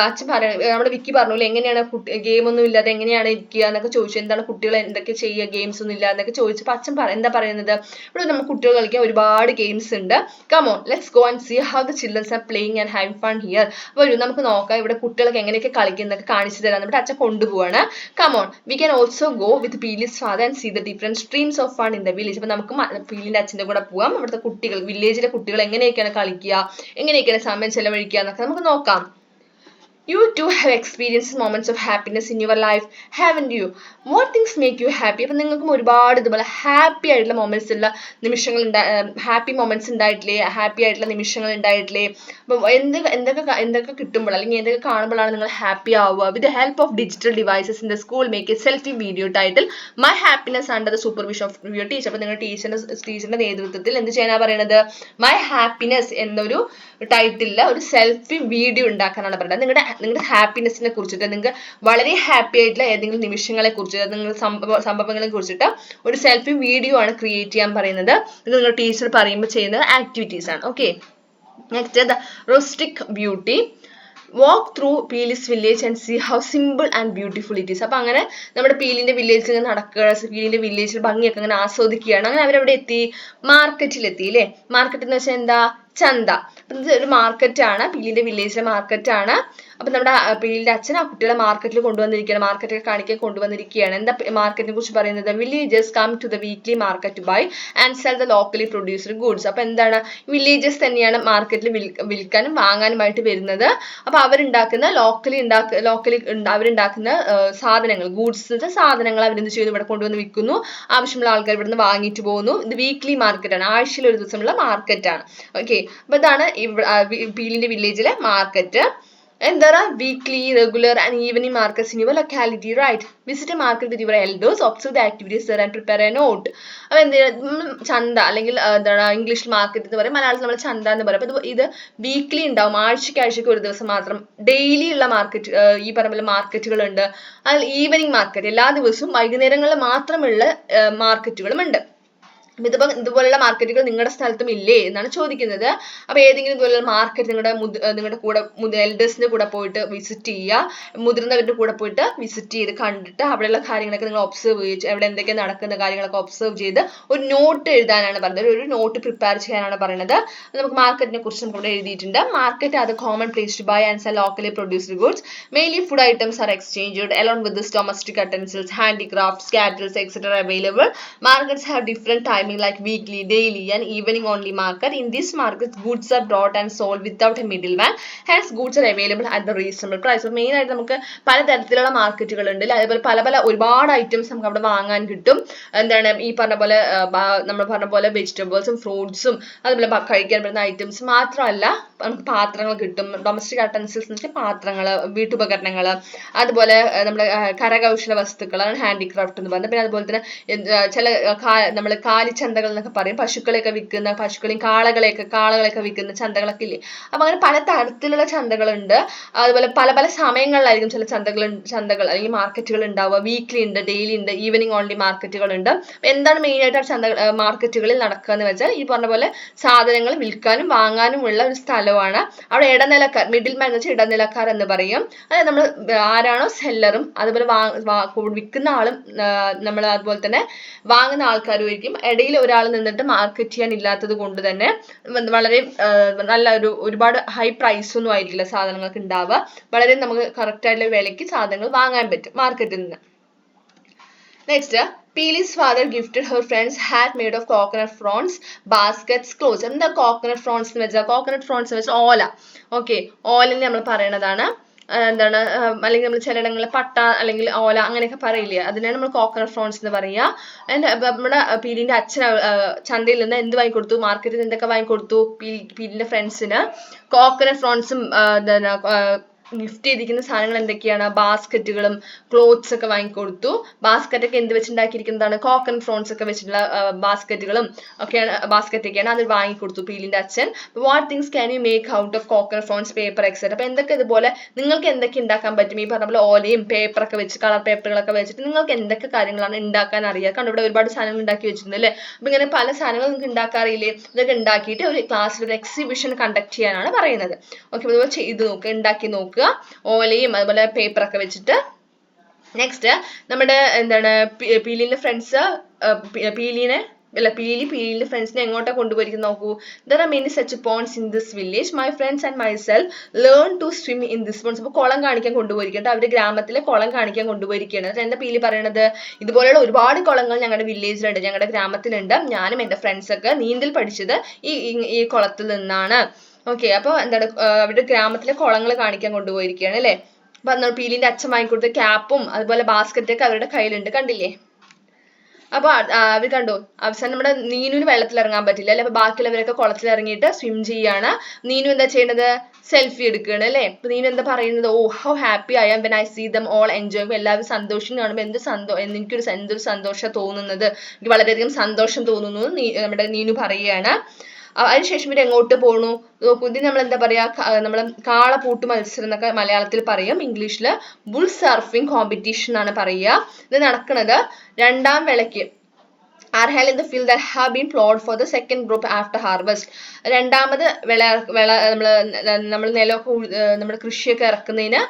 അച്ഛൻ നമ്മുടെ വിക്കി പറഞ്ഞു എങ്ങനെയാണ് ഗെയിം ഒന്നും ഇല്ലാതെ എങ്ങനെയാണ് ഇരിക്കുക എന്നൊക്കെ ചോദിച്ചു, എന്താണ് കുട്ടികൾ എന്തൊക്കെ ചെയ്യുക ഗെയിംസ് ഒന്നും ഇല്ല എന്നൊക്കെ ചോദിച്ചപ്പോൾ അച്ഛൻ എന്താ പറയുന്നത്, ഇവിടെ നമ്മൾ കുട്ടികൾ കളിക്കാൻ ഒരുപാട് ഗെയിംസ് ഉണ്ട്, come on let's go and see how the children are playing and having fun here. അപ്പോൾ നമുക്ക് നോക്കാം ഇവിടെ കുട്ടികളൊക്കെ എങ്ങനെയൊക്കെ കളിക്കുന്നതൊക്കെ കാണിച്ചു തരാം. നമ്മുടെ അച്ഛൻ കൊണ്ടുപോവാണ്. come on we can also go with Peely's father and see the different streams of fun in the village. അപ്പൊ നമുക്ക് പീലിന്റെ അച്ഛൻ്റെ കൂടെ പോവാം, അവിടുത്തെ കുട്ടികൾ, വില്ലേജിലെ കുട്ടികൾ എങ്ങനെയൊക്കെയാണ് കളിക്കുക, എങ്ങനെയൊക്കെയാണ് സമയം ചെലവഴിക്കുക എന്നൊക്കെ നമുക്ക് നോക്കാം. You too have experienced moments of happiness in your life, haven't you? What things make you happy? അപ്പം നിങ്ങൾക്കും ഒരുപാട് ഇതുപോലെ ഹാപ്പി ആയിട്ടുള്ള മൊമെന്റ്സ് ഉള്ള നിമിഷങ്ങൾ ഹാപ്പി മൊമെന്റ്സ് ഉണ്ടായിട്ടില്ലേ, ഹാപ്പി ആയിട്ടുള്ള നിമിഷങ്ങൾ ഉണ്ടായിട്ടില്ലേ? അപ്പം എന്തൊക്കെ കിട്ടുമ്പോൾ അല്ലെങ്കിൽ എന്തൊക്കെ കാണുമ്പോഴാണ് നിങ്ങൾ ഹാപ്പി ആവുക? വിത്ത് the help of digital devices in the school make A selfie video title my happiness under the supervision of your teacher. അപ്പം നിങ്ങളുടെ ടീച്ചറിന്റെ നേതൃത്വത്തിൽ എന്ത് ചെയ്യാനാണ് പറയുന്നത്? മൈ ഹാപ്പിനെസ് എന്നൊരു ടൈറ്റിലിൽ ഒരു സെൽഫി വീഡിയോ ഉണ്ടാക്കാനാണ് പറയുന്നത്. നിങ്ങളുടെ ഹാപ്പിനെസ്സിനെ കുറിച്ചിട്ട്, നിങ്ങൾക്ക് വളരെ ഹാപ്പി ആയിട്ടുള്ള ഏതെങ്കിലും നിമിഷങ്ങളെ കുറിച്ചിട്ട്, നിങ്ങളുടെ സംഭവങ്ങളെ കുറിച്ചിട്ട് ഒരു സെൽഫി വീഡിയോ ആണ് ക്രിയേറ്റ് ചെയ്യാൻ പറയുന്നത്. ഇത് നിങ്ങളുടെ ടീച്ചർ പറയുമ്പോൾ ചെയ്യുന്ന ആക്ടിവിറ്റീസ് ആണ്. Okay, next the rustic beauty. Walk through Peeli's village and see how simple and beautiful it is. അപ്പൊ അങ്ങനെ നമ്മുടെ പീലിന്റെ വില്ലേജിൽ ഇങ്ങനെ നടക്കുക, പീലിന്റെ വില്ലേജിൽ ഭംഗിയൊക്കെ അങ്ങനെ ആസ്വദിക്കുകയാണ്. അങ്ങനെ അവരവിടെ എത്തി, മാർക്കറ്റിലെത്തി അല്ലേ. മാർക്കറ്റ് എന്ന് വെച്ചാൽ എന്താ? ചന്ത. ഇത് ഒരു മാർക്കറ്റാണ്, പീലിന്റെ വില്ലേജിലെ മാർക്കറ്റാണ്. അപ്പൊ നമ്മുടെ പീലിന്റെ അച്ഛൻ ആ കുട്ടികളെ മാർക്കറ്റിൽ കൊണ്ടുവന്നിരിക്കുകയാണ്, മാർക്കറ്റൊക്കെ കാണിക്കാൻ കൊണ്ടുവന്നിരിക്കുകയാണ്. എന്താ മാർക്കറ്റിനെ കുറിച്ച് പറയുന്നത്? Villages come to the weekly market to buy and sell the locally produced goods. അപ്പൊ എന്താണ്? വില്ലേജസ് തന്നെയാണ് മാർക്കറ്റിൽ വിൽക്കാനും വാങ്ങാനുമായിട്ട് വരുന്നത്. അപ്പൊ അവരുണ്ടാക്കുന്ന അവരുണ്ടാക്കുന്ന സാധനങ്ങൾ, ഗുഡ്സ് സാധനങ്ങൾ അവരെന്ത് ചെയ്യുന്നു? ഇവിടെ കൊണ്ടുവന്ന് വിൽക്കുന്നു, ആവശ്യമുള്ള ആൾക്കാർ ഇവിടുന്ന് വാങ്ങിയിട്ട് പോകുന്നു. ഇത് വീക്ക്ലി മാർക്കറ്റാണ്, ആഴ്ചയിൽ ഒരു ദിവസമുള്ള മാർക്കറ്റാണ്. ഓക്കെ, അപ്പൊ ഇതാണ് പീലിന്റെ വില്ലേജിലെ market. And there are weekly, regular and evening markets in your locality, right? Visit a market with your elders, observe the activities there and prepare a note. അപ്പോൾ എന്ത് ചന്ത അല്ലെങ്കിൽ എന്താണ് ഇംഗ്ലീഷ് മാർക്കറ്റ് എന്ന് പറയും, മലയാളത്തിൽ നമ്മൾ ചന്ത എന്ന് പറയും. അപ്പോൾ ഇത് വീക്ക്ലി ഉണ്ടാവും, ആഴ്ചയ്ക്ക് ഒരു ദിവസം മാത്രം. ഡെയിലി ഉള്ള മാർക്കറ്റ്, ഈ പറഞ്ഞ പോലെ മാർക്കറ്റുകളുണ്ട്. അതിൽ ഈവനിങ് മാർക്കറ്റ്, എല്ലാ ദിവസവും വൈകുന്നേരങ്ങളിൽ മാത്രമുള്ള മാർക്കറ്റുകളും ഉണ്ട്. ഇതുപോലുള്ള മാർക്കറ്റുകൾ നിങ്ങളുടെ സ്ഥലത്തും ഇല്ലേ എന്നാണ് ചോദിക്കുന്നത്. അപ്പൊ ഏതെങ്കിലും ഇതുപോലുള്ള മാർക്കറ്റ് നിങ്ങളുടെ കൂടെ എൽഡേഴ്സിന്റെ കൂടെ പോയിട്ട് വിസിറ്റ് ചെയ്യുക, മുതിർന്നവരുടെ കൂടെ പോയിട്ട് വിസിറ്റ് ചെയ്ത് കണ്ടിട്ട് അവിടെയുള്ള കാര്യങ്ങളൊക്കെ നിങ്ങൾ ഒബ്സർവ് ചെയ്ത്, അവിടെ എന്തൊക്കെ നടക്കുന്ന കാര്യങ്ങളൊക്കെ ഒബ്സർവ് ചെയ്ത് ഒരു നോട്ട് എഴുതാനാണ് പറയുന്നത്, ഒരു നോട്ട് പ്രിപ്പയർ ചെയ്യാനാണ് പറയുന്നത്. നമുക്ക് മാർക്കറ്റിനെ കുറിച്ച് നമുക്ക് ഇവിടെ എഴുതിയിട്ടുണ്ട്. Market are the common place to buy and sell locally produced goods. Mainly food items are exchanged along with this domestic utensils, handicrafts, cattle, etc. available. Markets have different time like weekly, daily and evening only market. In this market goods are brought and sold without a middleman, hence goods are available at the reasonable price. So main ആയിട്ട് നമുക്ക് പലതരത്തിലുള്ള മാർക്കറ്റുകൾ ഉണ്ട്, അതേപോലെ ഒരുപാട് items നമുക്ക് അവിടെ വാങ്ങാൻ കിട്ടും. എന്താണ് ഈ പറഞ്ഞ പോലെ നമ്മൾ പറഞ്ഞ പോലെ വെജിറ്റബിൾസും ഫ്രൂട്ട്സും അതുപോലെ കഴിക്കാൻ പറ്റുന്ന ഐറ്റംസ് മാത്രമല്ല, നമുക്ക് പാത്രങ്ങൾ കിട്ടും. ഡൊമസ്റ്റിക് അറ്റൻസിൽസ് എന്ന് വെച്ചാൽ പാത്രങ്ങൾ, വീട്ടുപകരണങ്ങൾ, അതുപോലെ നമ്മുടെ കരകൗശല വസ്തുക്കൾ, ഹാൻഡിക്രാഫ്റ്റ് എന്ന് പറഞ്ഞത്. പിന്നെ അതുപോലെ തന്നെ ചില നമ്മൾ ചന്തകൾ എന്നൊക്കെ പറയും, പശുക്കളെയൊക്കെ വിൽക്കുന്ന, പശുക്കളെയും കാളകളെയൊക്കെ വിൽക്കുന്ന ചന്തകളൊക്കെ ഇല്ലേ. അപ്പൊ അങ്ങനെ പല തരത്തിലുള്ള ചന്തകളുണ്ട്. അതുപോലെ പല സമയങ്ങളിലായിരിക്കും ചില ചന്തകൾ അല്ലെങ്കിൽ മാർക്കറ്റുകൾ ഉണ്ടാവുക. വീക്ക്ലി ഉണ്ട്, ഡെയിലി ഉണ്ട്, ഈവനിങ് ഓൺലി മാർക്കറ്റുകൾ ഉണ്ട്. എന്താണ് മെയിൻ ആയിട്ട് മാർക്കറ്റുകളിൽ നടക്കുക എന്ന് വെച്ചാൽ ഈ പറഞ്ഞ പോലെ സാധനങ്ങൾ വിൽക്കാനും വാങ്ങാനും ഉള്ള ഒരു സ്ഥലമാണ്. അവിടെ ഇടനിലക്കാർ, മിഡിൽ മാൻ എന്ന് വെച്ചാൽ ഇടനിലക്കാർ എന്ന് പറയും. അതായത് നമ്മൾ ആരാണോ സെല്ലറും അതുപോലെ വിൽക്കുന്ന ആളും നമ്മൾ അതുപോലെ തന്നെ വാങ്ങുന്ന ആൾക്കാരുമായിരിക്കും. ഇടയിൽ ഒരാൾ നിന്നിട്ട് മാർക്കറ്റ് ചെയ്യാൻ ഇല്ലാത്തത് കൊണ്ട് തന്നെ വളരെ നല്ല ഒരുപാട് ഹൈ പ്രൈസ് ഒന്നും ആയിരിക്കില്ല സാധനങ്ങൾക്ക് ഉണ്ടാവുക. വളരെ നമുക്ക് കറക്റ്റ് ആയിട്ടുള്ള വിലയ്ക്ക് സാധനങ്ങൾ വാങ്ങാൻ പറ്റും മാർക്കറ്റിൽ നിന്ന്. Next, Peely's father gifted her friends hat made of coconut fronds, baskets, clothes. എന്താ coconut fronds എന്ന് വെച്ചാൽ? coconut fronds എന്ന് വെച്ചാൽ ഓല. ഓക്കെ, ഓലനെ നമ്മൾ പറയണതാണ്. എന്താണ്, അല്ലെങ്കിൽ നമ്മൾ ചിലയിടങ്ങളിൽ പട്ട അല്ലെങ്കിൽ ഓല അങ്ങനെയൊക്കെ പറയില്ലേ, അതിനാണ് നമ്മൾ കോക്കനട്ട് ഫ്രോൺസ് എന്ന് പറയുക. നമ്മുടെ പീലിന്റെ അച്ഛൻ ചന്തയിൽ നിന്ന് എന്ത് വാങ്ങിക്കൊടുത്തു? മാർക്കറ്റിൽ നിന്ന് എന്തൊക്കെ വാങ്ങിക്കൊടുത്തു? പീലിന്റെ ഫ്രണ്ട്സിന് കോക്കനട്ട് ഫ്രോൺസും ഗിഫ്റ്റ് ചെയ്തിരിക്കുന്ന സാധനങ്ങൾ എന്തൊക്കെയാണ്? ബാസ്ക്കറ്റുകളും ക്ലോത്ത്സ് ഒക്കെ വാങ്ങിക്കൊടുത്തു. ബാസ്ക്കറ്റ് ഒക്കെ എന്ത് വെച്ചുണ്ടാക്കിയിരിക്കുന്നതാണ്? കോക്കനട്ട് ഫ്രോൺസ് ഒക്കെ വെച്ചിട്ടുള്ള ബാസ്ക്കറ്റുകളൊക്കെയാണ്, അത് വാങ്ങിക്കൊടുത്തു പീലിന്റെ അച്ഛൻ. What things can you make out of coconut Fronx, paper etcetera. അപ്പൊ എന്തൊക്കെ ഇതുപോലെ നിങ്ങൾക്ക് എന്തൊക്കെ ഉണ്ടാക്കാൻ പറ്റും? ഈ പറഞ്ഞ പോലെ ഓലയും പേപ്പറൊക്കെ വെച്ച്, കളർ പേപ്പറുകളൊക്കെ വെച്ചിട്ട് നിങ്ങൾക്ക് എന്തൊക്കെ കാര്യങ്ങളാണ് ഉണ്ടാക്കാൻ അറിയാം? കണ്ടു, ഇവിടെ ഒരുപാട് സാധനങ്ങൾ ഉണ്ടാക്കി വെച്ചിട്ടുണ്ട് അല്ലേ. അപ്പൊ ഇങ്ങനെ പല സാധനങ്ങൾ നിങ്ങൾക്ക് ഉണ്ടാക്കാറില്ലേ? ഇതൊക്കെ ഉണ്ടാക്കിയിട്ട് ഒരു ക്ലാസ്സിൽ ഒരു എക്സിബിഷൻ കണ്ടക്ട് ചെയ്യാനാണ് പറയുന്നത്. ഓക്കെ, അതുപോലെ ചെയ്ത് നോക്കുക, ഉണ്ടാക്കി നോക്കുക, ഓലയും അതുപോലെ പേപ്പറൊക്കെ വെച്ചിട്ട്. നെക്സ്റ്റ്, നമ്മുടെ എന്താണ് പീലിന്റെ ഫ്രണ്ട്സ് പീലിന്റെ ഫ്രണ്ട്സിനെ എങ്ങോട്ടാ കൊണ്ടുപോയിരിക്കുന്നത് നോക്കൂ. There are many such ponds in this village. My friends and myself learn to swim in this ponds. അപ്പോൾ കുളം കാണിക്കാൻ കൊണ്ടുപോയിരിക്കട്ടെ, അവരുടെ ഗ്രാമത്തിലെ കുളം കാണിക്കാൻ കൊണ്ടുപോയിരിക്കുകയാണ്. എന്താ പീലി പറയണത്? ഇതുപോലെയുള്ള ഒരുപാട് കുളങ്ങൾ ഞങ്ങളുടെ വില്ലേജിലുണ്ട്, ഞങ്ങളുടെ ഗ്രാമത്തിലുണ്ട്. ഞാനും എൻ്റെ ഫ്രണ്ട്സൊക്കെ നീന്തൽ പഠിച്ചത് ഈ കുളത്തിൽ നിന്നാണ്. ഓക്കെ, അപ്പൊ എന്താണ് അവരുടെ ഗ്രാമത്തിലെ കുളങ്ങൾ കാണിക്കാൻ കൊണ്ടുപോയിരിക്കുകയാണ് അല്ലെ. അപ്പൊ പീലിന്റെ അച്ഛൻ വാങ്ങിക്കൊടുത്ത ക്യാപ്പും അതുപോലെ ബാസ്ക്കറ്റൊക്കെ അവരുടെ കയ്യിലുണ്ട്, കണ്ടില്ലേ. അപ്പൊ അവർ കണ്ടു, അവസാനം നമ്മുടെ നീനുവിന് വെള്ളത്തിൽ ഇറങ്ങാൻ പറ്റില്ല അല്ലെ. അപ്പൊ ബാക്കിയുള്ളവരൊക്കെ കുളത്തിൽ ഇറങ്ങിയിട്ട് സ്വിം ചെയ്യാണ്. നീനു എന്താ ചെയ്യുന്നത്, സെൽഫി എടുക്കുകയാണ് അല്ലെ. അപ്പൊ നീനു എന്താ പറയുന്നത്, oh how happy I am when I see them all enjoy. എല്ലാവരും സന്തോഷം കാണുമ്പോൾ എന്തൊരു സന്തോഷം തോന്നുന്നത്, എനിക്ക് വളരെയധികം സന്തോഷം തോന്നുന്നു നമ്മുടെ നീനു പറയുകയാണ്. അതിനുശേഷം ഇവർ എങ്ങോട്ട് പോണു നോക്കൂ. ഇത് നമ്മൾ എന്താ പറയാ, നമ്മൾ കാളപൂട്ട് മത്സരം എന്നൊക്കെ മലയാളത്തിൽ പറയും, ഇംഗ്ലീഷില് ബുൾ സർഫിംഗ് കോമ്പറ്റീഷൻ ആണ് പറയുക. ഇത് നടക്കുന്നത് രണ്ടാം വിളയ്ക്ക് are held in the field that have been plowed for the second group after harvest. രണ്ടാമത് നമ്മൾ നിലമൊക്കെ നമ്മുടെ കൃഷിയൊക്കെ ഇറക്കുന്നതിന്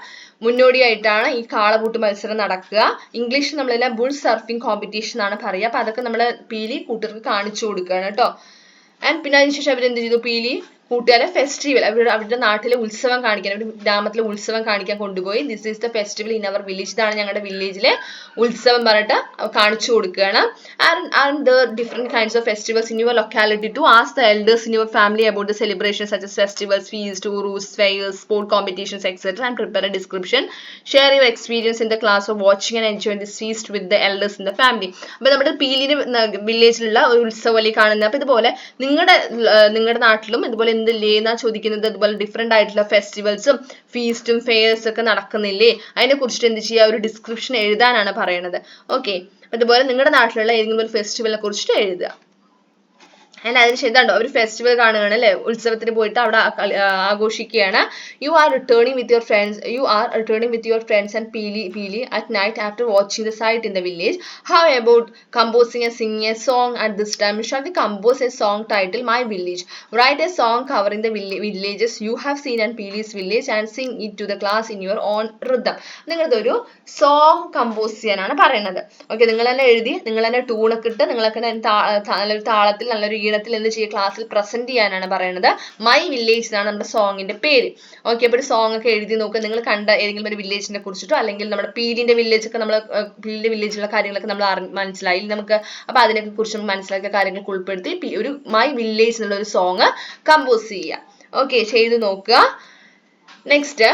മുന്നോടിയായിട്ടാണ് ഈ കാളപൂട്ട് മത്സരം നടക്കുക. ഇംഗ്ലീഷിൽ നമ്മളെല്ലാം ബുൾ സർഫിംഗ് കോമ്പറ്റീഷൻ ആണ് പറയുക. അപ്പൊ അതൊക്കെ നമ്മൾ പീലി കൂട്ടർക്ക് കാണിച്ചു കൊടുക്കുകയാണ് കേട്ടോ. ആൻഡ് പിന്നെ അതിനുശേഷം അവരെന്ത് ചെയ്തു, പീലി കൂട്ടുകാരെ ഫെസ്റ്റിവൽ, അവരുടെ നാട്ടിലെ ഉത്സവം കാണിക്കാൻ, അവരുടെ ഗ്രാമത്തിലെ ഉത്സവം കാണിക്കാൻ കൊണ്ടുപോയി. This is the festival in our village, ഇതാണ് ഞങ്ങളുടെ വില്ലേജിലെ ഉത്സവം പറഞ്ഞിട്ട് കാണിച്ചു കൊടുക്കുകയാണ്. And the different kinds of festivals in your locality to ask the elders in your family about the celebration such as festivals, feast, Urus, fairs, sport competitions etcetera and prepare a description. Share your experience in the class of watching and enjoy this feast with the elders in the family. അപ്പൊ നമ്മുടെ പീലിന്റെ വില്ലേജിലുള്ള ഒരു ഉത്സവം കാണുന്നത്. അപ്പൊ ഇതുപോലെ നിങ്ങളുടെ നാട്ടിലും ഇതുപോലെ എന്തില്ലേ എന്നാ ചോദിക്കുന്നത്. അതുപോലെ ഡിഫറെന്റ് ആയിട്ടുള്ള ഫെസ്റ്റിവൽസും ഫീസ്റ്റും ഫെയർസ് ഒക്കെ നടക്കുന്നില്ലേ, അതിനെ കുറിച്ചിട്ട് എന്ത് ചെയ്യുക, ഒരു ഡിസ്ക്രിപ്ഷൻ എഴുതാനാണ് പറയണത്. ഓക്കെ, അതുപോലെ നിങ്ങളുടെ നാട്ടിലുള്ള ഏതെങ്കിലും ഒരു ഫെസ്റ്റിവലിനെ കുറിച്ചിട്ട് എഴുതുക. ആൻഡ് അതിനുശേഷം ഇതാണ്ടോ ഒരു ഫെസ്റ്റിവൽ കാണുകയാണ് അല്ലെ, ഉത്സവത്തിന് പോയിട്ട് അവിടെ ആഘോഷിക്കുകയാണ്. You are returning with your friends and Peeli at night after watching the sight in the village. How about composing and singing a song at this time? Shall we compose a song title my village? Write a song covering the villages you have seen and Peeli's village and sing it to the class in your own rhythm. നിങ്ങളുടെ ഒരു song compose ചെയ്യാനാണ് പറയുന്നത്. Okay, നിങ്ങൾ തന്നെ എഴുതി, നിങ്ങൾ തന്നെ ട്യൂണൊക്കെ ഇട്ട്, നിങ്ങളൊക്കെ നല്ലൊരു താളത്തിൽ നല്ലൊരു ഈണത്തിൽ എന്ത് ചെയ്യുക, ക്ലാസ്സിൽ പ്രസന്റ് ചെയ്യാനാണ് പറയുന്നത്. മൈ വില്ലേജ് എന്നാണ് നമ്മുടെ സോങ്ങിന്റെ പേര്. ഓക്കെ, അപ്പോൾ ഒരു സോങ് ഒക്കെ എഴുതി നോക്കുക. നിങ്ങൾ കണ്ട ഏതെങ്കിലും ഒരു വില്ലേജിനെ കുറിച്ചിട്ടോ അല്ലെങ്കിൽ നമ്മുടെ പീലിന്റെ വില്ലേജ് ഒക്കെ പീലിന്റെ വില്ലേജിലുള്ള കാര്യങ്ങളൊക്കെ നമ്മൾ മനസ്സിലായി നമുക്ക്. അപ്പൊ അതിനെയൊക്കെ കുറിച്ച് മനസ്സിലാക്കിയ കാര്യങ്ങൾക്ക് ഉൾപ്പെടുത്തി ഒരു മൈ വില്ലേജ് എന്നുള്ള ഒരു സോങ് കമ്പോസ് ചെയ്യുക. ഓക്കെ, ചെയ്ത് നോക്കുക. നെക്സ്റ്റ്,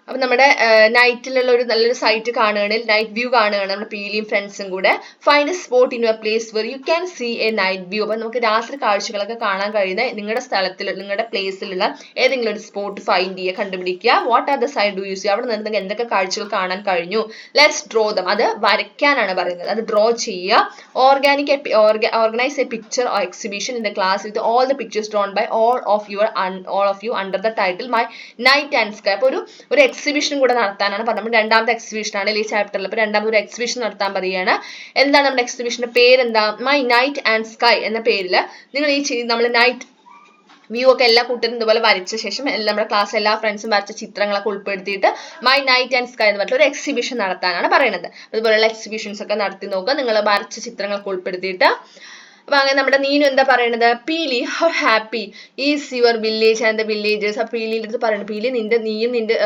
അപ്പൊ നമ്മുടെ നൈറ്റിലുള്ള ഒരു നല്ലൊരു സൈറ്റ് കാണുകയാണെങ്കിൽ, നൈറ്റ് വ്യൂ കാണുകയാണ് നമ്മുടെ പീലിയും ഫ്രണ്ട്സും കൂടെ. Find a spot in your place where you can see a night view. അപ്പൊ നമുക്ക് രാത്രി കാഴ്ചകളൊക്കെ കാണാൻ കഴിയുന്ന നിങ്ങളുടെ സ്ഥലത്തിൽ, നിങ്ങളുടെ പ്ലേസിലുള്ള ഏതെങ്കിലും ഒരു സ്പോട്ട് ഫൈൻഡ് ചെയ്യുക, കണ്ടുപിടിക്കുക. What are the sight do you see? അവിടെ നിന്ന് എന്തൊക്കെ കാഴ്ചകൾ കാണാൻ കഴിഞ്ഞു? Let's draw them. അത് വരയ്ക്കാനാണ് പറയുന്നത്, അത് ഡ്രോ ചെയ്യുക. Organise a picture or exhibition in the class with all the pictures drawn by all of you under the title my night and sky. അപ്പൊ ഒരു എക്സിബിഷൻ കൂടെ നടത്താനാണ് നമ്മൾ രണ്ടാമത്തെ എക്സിബിഷൻ ആണ് ഈ ചാപ്റ്ററിൽ. അപ്പൊ രണ്ടാമത്തെ ഒരു എക്സിബിഷൻ നടത്താൻ പറയുകയാണ്. എന്താണ് നമ്മുടെ എക്സിബിഷന്റെ പേരെന്താ? മൈ നൈറ്റ് ആൻഡ് സ്കൈ എന്ന പേരിൽ നിങ്ങൾ നമ്മൾ നൈറ്റ് വ്യൂ ഒക്കെ എല്ലാ കൂട്ടരും ഇതുപോലെ വരച്ച ശേഷം നമ്മുടെ ക്ലാസ് എല്ലാ ഫ്രണ്ട്സും വരച്ച ചിത്രങ്ങളൊക്കെ ഉൾപ്പെടുത്തിയിട്ട് മൈ നൈറ്റ് ആൻഡ് സ്കൈ എന്ന് പറഞ്ഞിട്ട് ഒരു എക്സിബിഷൻ നടത്താനാണ് പറയുന്നത്. അതുപോലെയുള്ള എക്സിബിഷൻസ് ഒക്കെ നടത്തി നോക്കുക, നിങ്ങൾ വരച്ച ചിത്രങ്ങളൊക്കെ ഉൾപ്പെടുത്തിയിട്ട്. അപ്പൊ അങ്ങനെ നമ്മുടെ നീനു എന്താ പറയണത്, പീലി how happy is your village and the villages. അപ്പൊ പീലിന്റെ അടുത്ത് പറയുന്നത്, പീലി നീയും നിന്റെ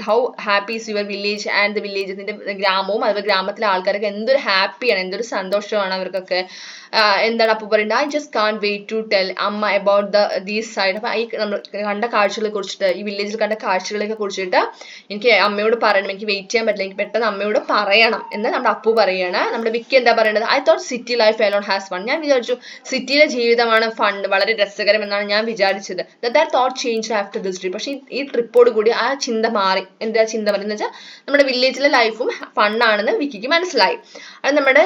how happy is your village and the villages, നിന്റെ ഗ്രാമവും അതുപോലെ ഗ്രാമത്തിലെ ആൾക്കാരൊക്കെ എന്തൊരു ഹാപ്പിയാണ്, എന്തൊരു സന്തോഷമാണ് അവർക്കൊക്കെ. എന്താണ് അപ്പൊ പറയുന്നത്, I just can't wait to tell amma about these sight. അപ്പൊ ഈ നമ്മൾ കണ്ട കാഴ്ചകളെ കുറിച്ചിട്ട്, ഈ വില്ലേജിൽ കണ്ട കാഴ്ചകളെ കുറിച്ചിട്ട് എനിക്ക് അമ്മയോട് പറയണം, എനിക്ക് വെയിറ്റ് ചെയ്യാൻ പറ്റില്ല, എനിക്ക് പെട്ടെന്ന് അമ്മയോട് പറയണം എന്ന് നമ്മുടെ അപ്പു പറയാണ്. നമ്മുടെ വിക്കി എന്താ പറയുന്നത്, I thought city life alone has fun. ഞാൻ വിചാരിച്ചു സിറ്റിയിലെ ജീവിതമാണ് ഫൺ, വളരെ രസകരം എന്നാണ് ഞാൻ വിചാരിച്ചത്. That thought change after this trip. പക്ഷെ ഈ ട്രിപ്പോട് കൂടി ആ ചിന്ത മാറി. എന്താ ചിന്ത പറയുന്നത് വെച്ചാൽ നമ്മുടെ വില്ലേജിലെ ലൈഫും ഫണ്ണാണെന്ന് വിക്കിക്ക് മനസ്സിലായി. അത് നമ്മുടെ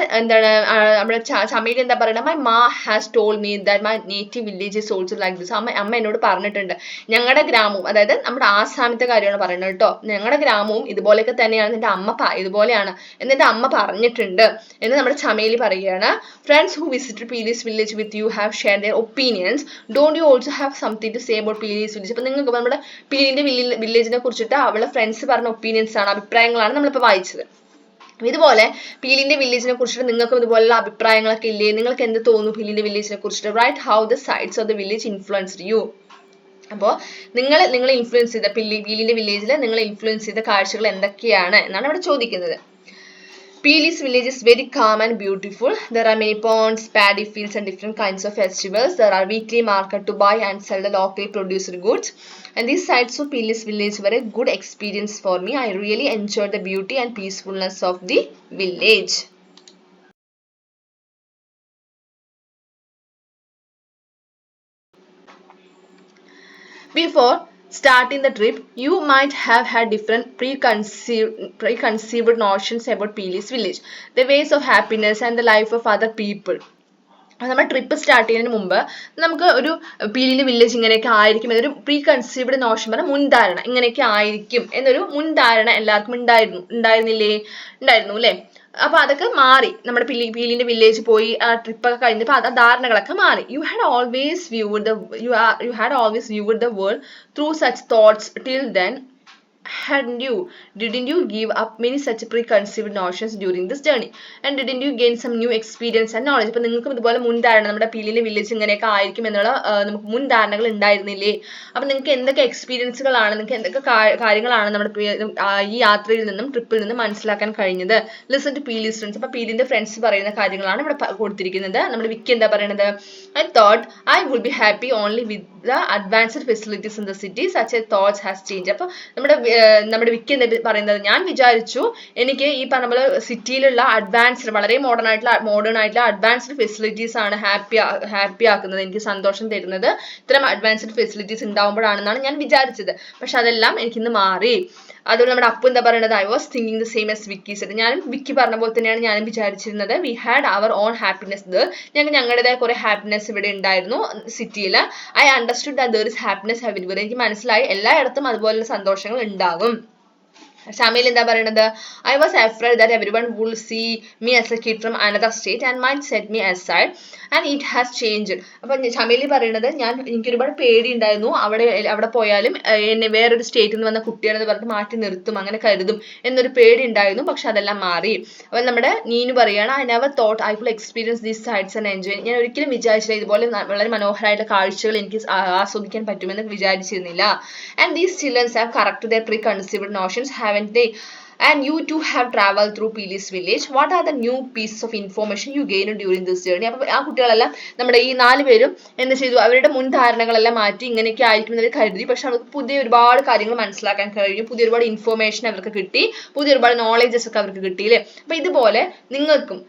നമ്മുടെ ചമയിൽ എന്താ പറയുന്നത്, മൈ മാ has told me that my native village is also like this. അമ്മ എന്നോട് പറഞ്ഞിട്ടുണ്ട്, ഞങ്ങളുടെ ഗ്രാമവും, അതായത് നമ്മുടെ ആസാമത്തെ കാര്യമാണ് പറയുന്നത് കേട്ടോ, ഞങ്ങളുടെ ഗ്രാമവും ഇതുപോലെയൊക്കെ തന്നെയാണ്, എന്റെ അമ്മ ഇതുപോലെയാണ് എന്ന് എന്റെ അമ്മ പറഞ്ഞിട്ടുണ്ട് എന്ന് നമ്മുടെ ചമേലി പറയുകയാണ്. Friends who visited Peeli's village with you have share their opinions. Don't you also have something to say about Peeli's village. അപ്പൊ നിങ്ങൾക്ക് നമ്മുടെ പീലിന്റെ വില്ലേജിനെ കുറിച്ചിട്ട് അവളെ ഫ്രണ്ട്സ് പറഞ്ഞ ഒപ്പീനിയൻസ് ആണ്, അഭിപ്രായങ്ങളാണ് നമ്മളിപ്പോൾ വായിച്ചത്. ഇതുപോലെ പീലിന്റെ വില്ലേജിനെ കുറിച്ചിട്ട് നിങ്ങൾക്കും ഇതുപോലുള്ള അഭിപ്രായങ്ങളൊക്കെ ഇല്ലേ? നിങ്ങൾക്ക് എന്ത് തോന്നുന്നു പീലിന്റെ വില്ലേജിനെ കുറിച്ചിട്ട്? Write how the sights of the village influenced you. അപ്പോൾ നിങ്ങൾ ഇൻഫ്ലുവൻസ് ചെയ്ത പീലിന്റെ വില്ലേജിൽ നിങ്ങൾ ഇൻഫ്ലുവൻസ് ചെയ്ത കാഴ്ചകൾ എന്തൊക്കെയാണ് എന്നാണ് ഇവിടെ ചോദിക്കുന്നത്. Pelis village is very calm and beautiful. There are many ponds, paddy fields and different kinds of festivals. There are weekly market to buy and sell the locally produced goods. And these sites of Pelis village were a good experience for me. I really enjoyed the beauty and peacefulness of the village. Before starting the trip, you might have had different preconceived notions about Pelis village, the ways of happiness and the life of other people. നമ്മൾ trip start ചെയ്യുന്നതിന് മുമ്പ് നമുക്ക് ഒരു പീലിന്റെ village ഇങ്ങനെയൊക്കെ ആയിരിക്കും എന്നൊരു pre conceived Notion പറഞ്ഞ മുൻധാരണ ഇങ്ങനെയൊക്കെ ആയിരിക്കും എന്നൊരു മുൻധാരണ എല്ലാവർക്കും ഉണ്ടായിരുന്നില്ലേ അല്ലേ? അപ്പൊ അതൊക്കെ മാറി. നമ്മുടെ പീലിന്റെ വില്ലേജ് പോയി ആ ട്രിപ്പൊക്കെ കഴിഞ്ഞപ്പോൾ ആ ധാരണകളൊക്കെ മാറി. You had always viewed the world through such thoughts till then. Didn't you give up many such preconceived notions during this journey, and didn't you gain some new experience and knowledge? ഇപ്പൊ നിങ്ങൾക്കും ഇതുപോലെ മുൻധാരണ നമ്മുടെ പീലിന്റെ village ഇങ്ങനെയൊക്കെ ആയിരിക്കും എന്നുള്ള നമുക്ക് മുൻധാരണകൾ ഉണ്ടായിരുന്നില്ലേ? അപ്പൊ നിങ്ങൾക്ക് എന്തൊക്കെ എക്സ്പീരിയൻസുകളാണ്, നിങ്ങൾക്ക് എന്തൊക്കെ കാര്യങ്ങളാണ് നമ്മുടെ ഈ യാത്രയിൽ നിന്നും ട്രിപ്പിൽ നിന്നും മനസ്സിലാക്കാൻ കഴിഞ്ഞത്? Listen to Peeli's friends. അപ്പൊ പീലിന്റെ ഫ്രണ്ട്സ് പറയുന്ന കാര്യങ്ങളാണ് ഇവിടെ കൊടുത്തിരിക്കുന്നത്. നമ്മുടെ വിക്കി എന്താ പറയുന്നത്? I thought I would be happy only with the advanced facilities in the city. Such a thought has changed. അപ്പൊ നമ്മുടെ വിക്കി എന്താ പറയുന്നത്? ഞാൻ വിചാരിച്ചു എനിക്ക് ഈ പറഞ്ഞ പോലെ സിറ്റിയിലുള്ള അഡ്വാൻസ്ഡ് വളരെ മോഡേൺ ആയിട്ടുള്ള അഡ്വാൻസ്ഡ് ഫെസിലിറ്റീസ് ആണ് ഹാപ്പി ആക്കുന്നത്, എനിക്ക് സന്തോഷം തരുന്നത് ഇത്തരം അഡ്വാൻസ്ഡ് ഫെസിലിറ്റീസ് ഉണ്ടാവുമ്പോഴാണെന്നാണ് ഞാൻ വിചാരിച്ചത്. പക്ഷെ അതെല്ലാം എനിക്കിന്ന് മാറി. അതുപോലെ നമ്മുടെ അപ്പു എന്താ പറയുന്നത്? I was thinking the same as Vicky said. ഞാനും വിക്കി പറഞ്ഞ പോലെ തന്നെയാണ് ഞാനും വിചാരിച്ചിരുന്നത്. We had our own happiness there. ഞങ്ങളുടേതായ കുറെ ഹാപ്പിനെസ് ഇവിടെ ഉണ്ടായിരുന്നു സിറ്റിയിൽ. I understood that there is happiness everywhere. എനിക്ക് മനസ്സിലായി എല്ലായിടത്തും അതുപോലുള്ള സന്തോഷങ്ങൾ ഉണ്ടാകും. ഷമീൽ എന്താ പറയുന്നത്? I was afraid that everyone would see me as a kid from another state and might set me aside, and it has changed. അപ്പൊ ഷമീൽ പറയുന്നത് എനിക്ക് ഒരുപാട് പേടി ഉണ്ടായിരുന്നു, അവിടെ പോയാലും എന്നെ വേറൊരു സ്റ്റേറ്റിൽ നിന്ന് വന്ന കുട്ടിയാണെന്ന് പറഞ്ഞിട്ട് മാറ്റി നിർത്തും, അങ്ങനെ കരുതും എന്നൊരു പേടി ഉണ്ടായിരുന്നു. പക്ഷെ അതെല്ലാം മാറി. അപ്പൊ നമ്മുടെ നീനു പറയാണ് I never thought I could experience these sights and enjoy. ഞാൻ ഒരിക്കലും വിചാരിച്ചില്ല ഇതുപോലെ വളരെ മനോഹരമായിട്ടുള്ള കാഴ്ചകൾ എനിക്ക് ആസ്വദിക്കാൻ പറ്റുമെന്ന് വിചാരിച്ചിരുന്നില്ല. And these children have corrected their preconceived notions, haven't they? And you too have traveled through Pelis village. What are the new pieces of information you gained during this journey? അപ്പൊ ആ കുട്ടികളെല്ലാം നമ്മുടെ ഈ 4 പേരും എന്ത് ചെയ്തു? അവരുടെ മുൻധാരണകളെല്ലാം മാറ്റി ഇങ്ങനെയൊക്കെ ആയിരിക്കും എന്ന് കരുതി. പക്ഷെ അവർക്ക് പുതിയ ഒരുപാട് കാര്യങ്ങൾ മനസ്സിലാക്കാൻ കഴിഞ്ഞു, പുതിയ ഒരുപാട് ഇൻഫോർമേഷൻ അവർക്ക് കിട്ടി, പുതിയ ഒരുപാട് നോളേജസ് ഒക്കെ അവർക്ക് കിട്ടിയില്ലേ? അപ്പൊ ഇതുപോലെ നിങ്ങൾക്കും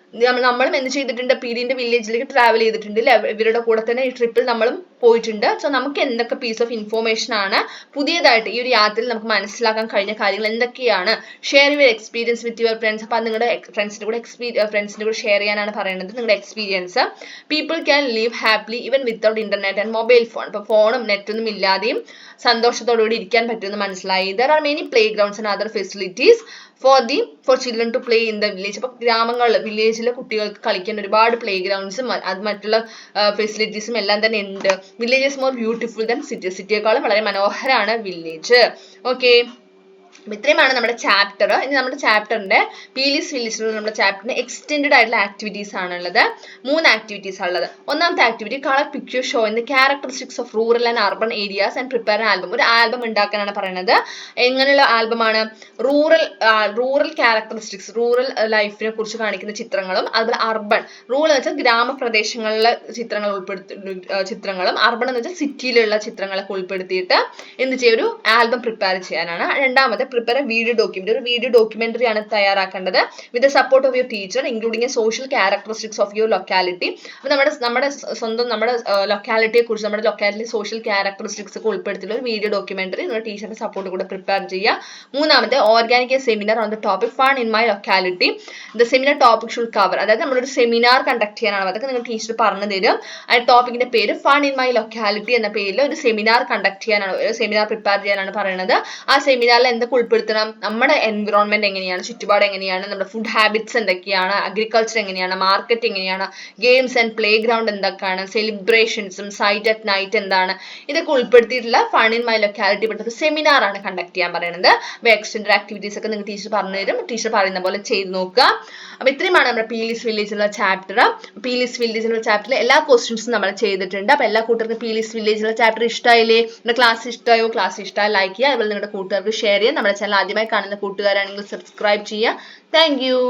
നമ്മളും എന്ത് ചെയ്തിട്ടുണ്ട്? പീലിന്റെ വില്ലേജിലേക്ക് ട്രാവൽ ചെയ്തിട്ടുണ്ട് അല്ലെ? ഇവരുടെ കൂടെ തന്നെ ഈ ട്രിപ്പിൽ നമ്മളും പോയിട്ടുണ്ട്. സോ നമുക്ക് എന്തൊക്കെ പീസ് ഓഫ് ഇൻഫോർമേഷൻ ആണ് പുതിയതായിട്ട് ഈ ഒരു യാത്രയിൽ നമുക്ക് മനസ്സിലാക്കാൻ കഴിഞ്ഞ കാര്യങ്ങൾ എന്തൊക്കെയാണ്? Share your experience with your friends. അപ്പൊ നിങ്ങളുടെ ഫ്രണ്ട്സിന്റെ കൂടെ ഷെയർ ചെയ്യാനാണ് പറയുന്നത് നിങ്ങളുടെ experience. People can live happily even without internet and mobile phone. ഇപ്പൊ ഫോണും നെറ്റൊന്നും ഇല്ലാതെയും സന്തോഷത്തോടുകൂടി ഇരിക്കാൻ പറ്റുമെന്ന് മനസ്സിലായി. There are many play grounds and other facilities for children to play in the village. അപ്പൊ വില്ലേജിലെ കുട്ടികൾക്ക് കളിക്കാൻ ഒരുപാട് പ്ലേ ഗ്രൗണ്ട്സും അത് മറ്റുള്ള ഫെസിലിറ്റീസും എല്ലാം തന്നെ ഉണ്ട്. Village is more beautiful than city. സിറ്റിയേക്കാളും വളരെ മനോഹരമാണ് വില്ലേജ്. ഓക്കെ, ഇത്രയുമാണ് നമ്മുടെ ചാപ്റ്റർ. ഇനി നമ്മുടെ ചാപ്റ്ററിന്റെ പീലിസ് വില്ലേജിലുള്ള നമ്മുടെ ചാപ്റ്ററിന്റെ എക്സ്റ്റെൻഡഡ് ആയിട്ടുള്ള ആക്ടിവിറ്റീസ് ആണുള്ളത്. 3 ആക്ടിവിറ്റീസ് ഉള്ളത്. ഒന്നാമത്തെ activity colour picture show in the characteristics of rural and urban areas and prepare album. ഒരു ആൽബം ഉണ്ടാക്കാനാണ് പറയുന്നത്. എങ്ങനെയുള്ള ആൽബമാണ്? റൂറൽ ക്യാരക്ടറിസ്റ്റിക്സ്, റൂറൽ ലൈഫിനെ കുറിച്ച് കാണിക്കുന്ന ചിത്രങ്ങളും അതുപോലെ അർബൻ, റൂറൽ എന്ന് വെച്ചാൽ ഗ്രാമപ്രദേശങ്ങളിലെ ചിത്രങ്ങളും അർബൻ എന്ന് വെച്ചാൽ സിറ്റിയിലുള്ള ചിത്രങ്ങളൊക്കെ ഉൾപ്പെടുത്തിയിട്ട് എന്ത് ചെയ്യും? ഒരു ആൽബം പ്രിപ്പയർ ചെയ്യാനാണ്. രണ്ടാമത്തെ പ്രിപ്പയർ എ വീഡിയോ ഡോക്യുമെന്റ്. ഒരു വീഡിയോ ഡോക്യുമെന്ററി ആണ് തയ്യാറാക്കേണ്ടത് with the support of your teacher including a social characteristics of your locality. അപ്പൊ നമ്മുടെ ലൊക്കാലിറ്റിയെ കുറിച്ച്, നമ്മുടെ ലൊക്കാലിറ്റി സോഷ്യൽ ക്യാരക്ടറിസ്റ്റിക്സ് ഒക്കെ ഉൾപ്പെടുത്തിയുള്ള ഒരു വീഡിയോ ഡോക്യുമെന്ററി നിങ്ങളുടെ ടീച്ചറിന്റെ സപ്പോർട്ട് കൂടെ പ്രിപ്പയർ ചെയ്യുക. മൂന്നാമത്തെ organic A seminar on the topic fun in my locality. The seminar topic should cover. അതായത് നമ്മളൊരു സെമിനാർ കണ്ടക്ട് ചെയ്യാനാണ്, അതൊക്കെ നിങ്ങൾ ടീച്ചർ പറഞ്ഞു തരും. ആ ടോപ്പിക്കിന്റെ പേര് ഫൺ ഇൻ മൈ ലൊക്കാലിറ്റി എന്ന പേരിൽ ഒരു സെമിനാർ കണ്ടക്ട് ചെയ്യാനാണ്, ഒരു സെമിനാർ പ്രിപ്പയർ ചെയ്യാനാണ് പറയുന്നത്. ആ സെമിനാറിൽ എന്തൊക്കെ ഉൾപ്പെടുത്തണം? നമ്മുടെ എൻവിറോൺമെന്റ് എങ്ങനെയാണ്, ചുറ്റുപാട് എങ്ങനെയാണ്, നമ്മുടെ ഫുഡ് ഹാബിറ്റ്സ് എന്തൊക്കെയാണ്, അഗ്രികൾച്ചർ എങ്ങനെയാണ്, മാർക്കറ്റ് എങ്ങനെയാണ്, ഗെയിംസ് ആൻഡ് പ്ലേ ഗ്രൗണ്ട് എന്തൊക്കെയാണ്, സെലിബ്രേഷൻസും സൈറ്റ് അറ്റ് നൈറ്റ് എന്താണ്, ഇതൊക്കെ ഉൾപ്പെടുത്തിയിട്ടുള്ള ഫൺ ഇൻ മൈ ലൊക്കാലിറ്റി പെട്ട സെമിനാർ ആണ് കണ്ടക്ട് ചെയ്യാൻ പറയുന്നത്. അപ്പൊ എക്സ്റ്റൻഡ് ആക്ടിവിറ്റീസ് ഒക്കെ നിങ്ങൾ ടീച്ചർ പറഞ്ഞു തരും, ടീച്ചർ പറയുന്ന പോലെ ചെയ്ത് നോക്കുക. അപ്പൊ ഇത്രയുമാണ് നമ്മുടെ പീലിസ് വില്ലേജിലുള്ള ചാപ്റ്റർ. പീലിസ് വില്ലേജിലുള്ള ചാപ്റ്ററിൽ എല്ലാ ക്വസ്റ്റ്യൻസും നമ്മൾ ചെയ്തിട്ടുണ്ട്. അപ്പൊ എല്ലാ കൂട്ടർക്കും പീലിസ് വില്ലേജിലുള്ള ചാപ്റ്റർ ഇഷ്ടമായില്ലേ? നമ്മുടെ ക്ലാസ് ഇഷ്ടമായോ? ക്ലാസ് ഇഷ്ടമായി ലൈക്ക് ചെയ്യുക, അതുപോലെ നിങ്ങളുടെ കൂട്ടുകാർക്ക് ഷെയർ ചെയ്യുക. നമ്മുടെ ചാനൽ ആദ്യമായി കാണുന്ന കൂട്ടുകാരാണെങ്കിൽ സബ്സ്ക്രൈബ് ചെയ്യുക. Thank you.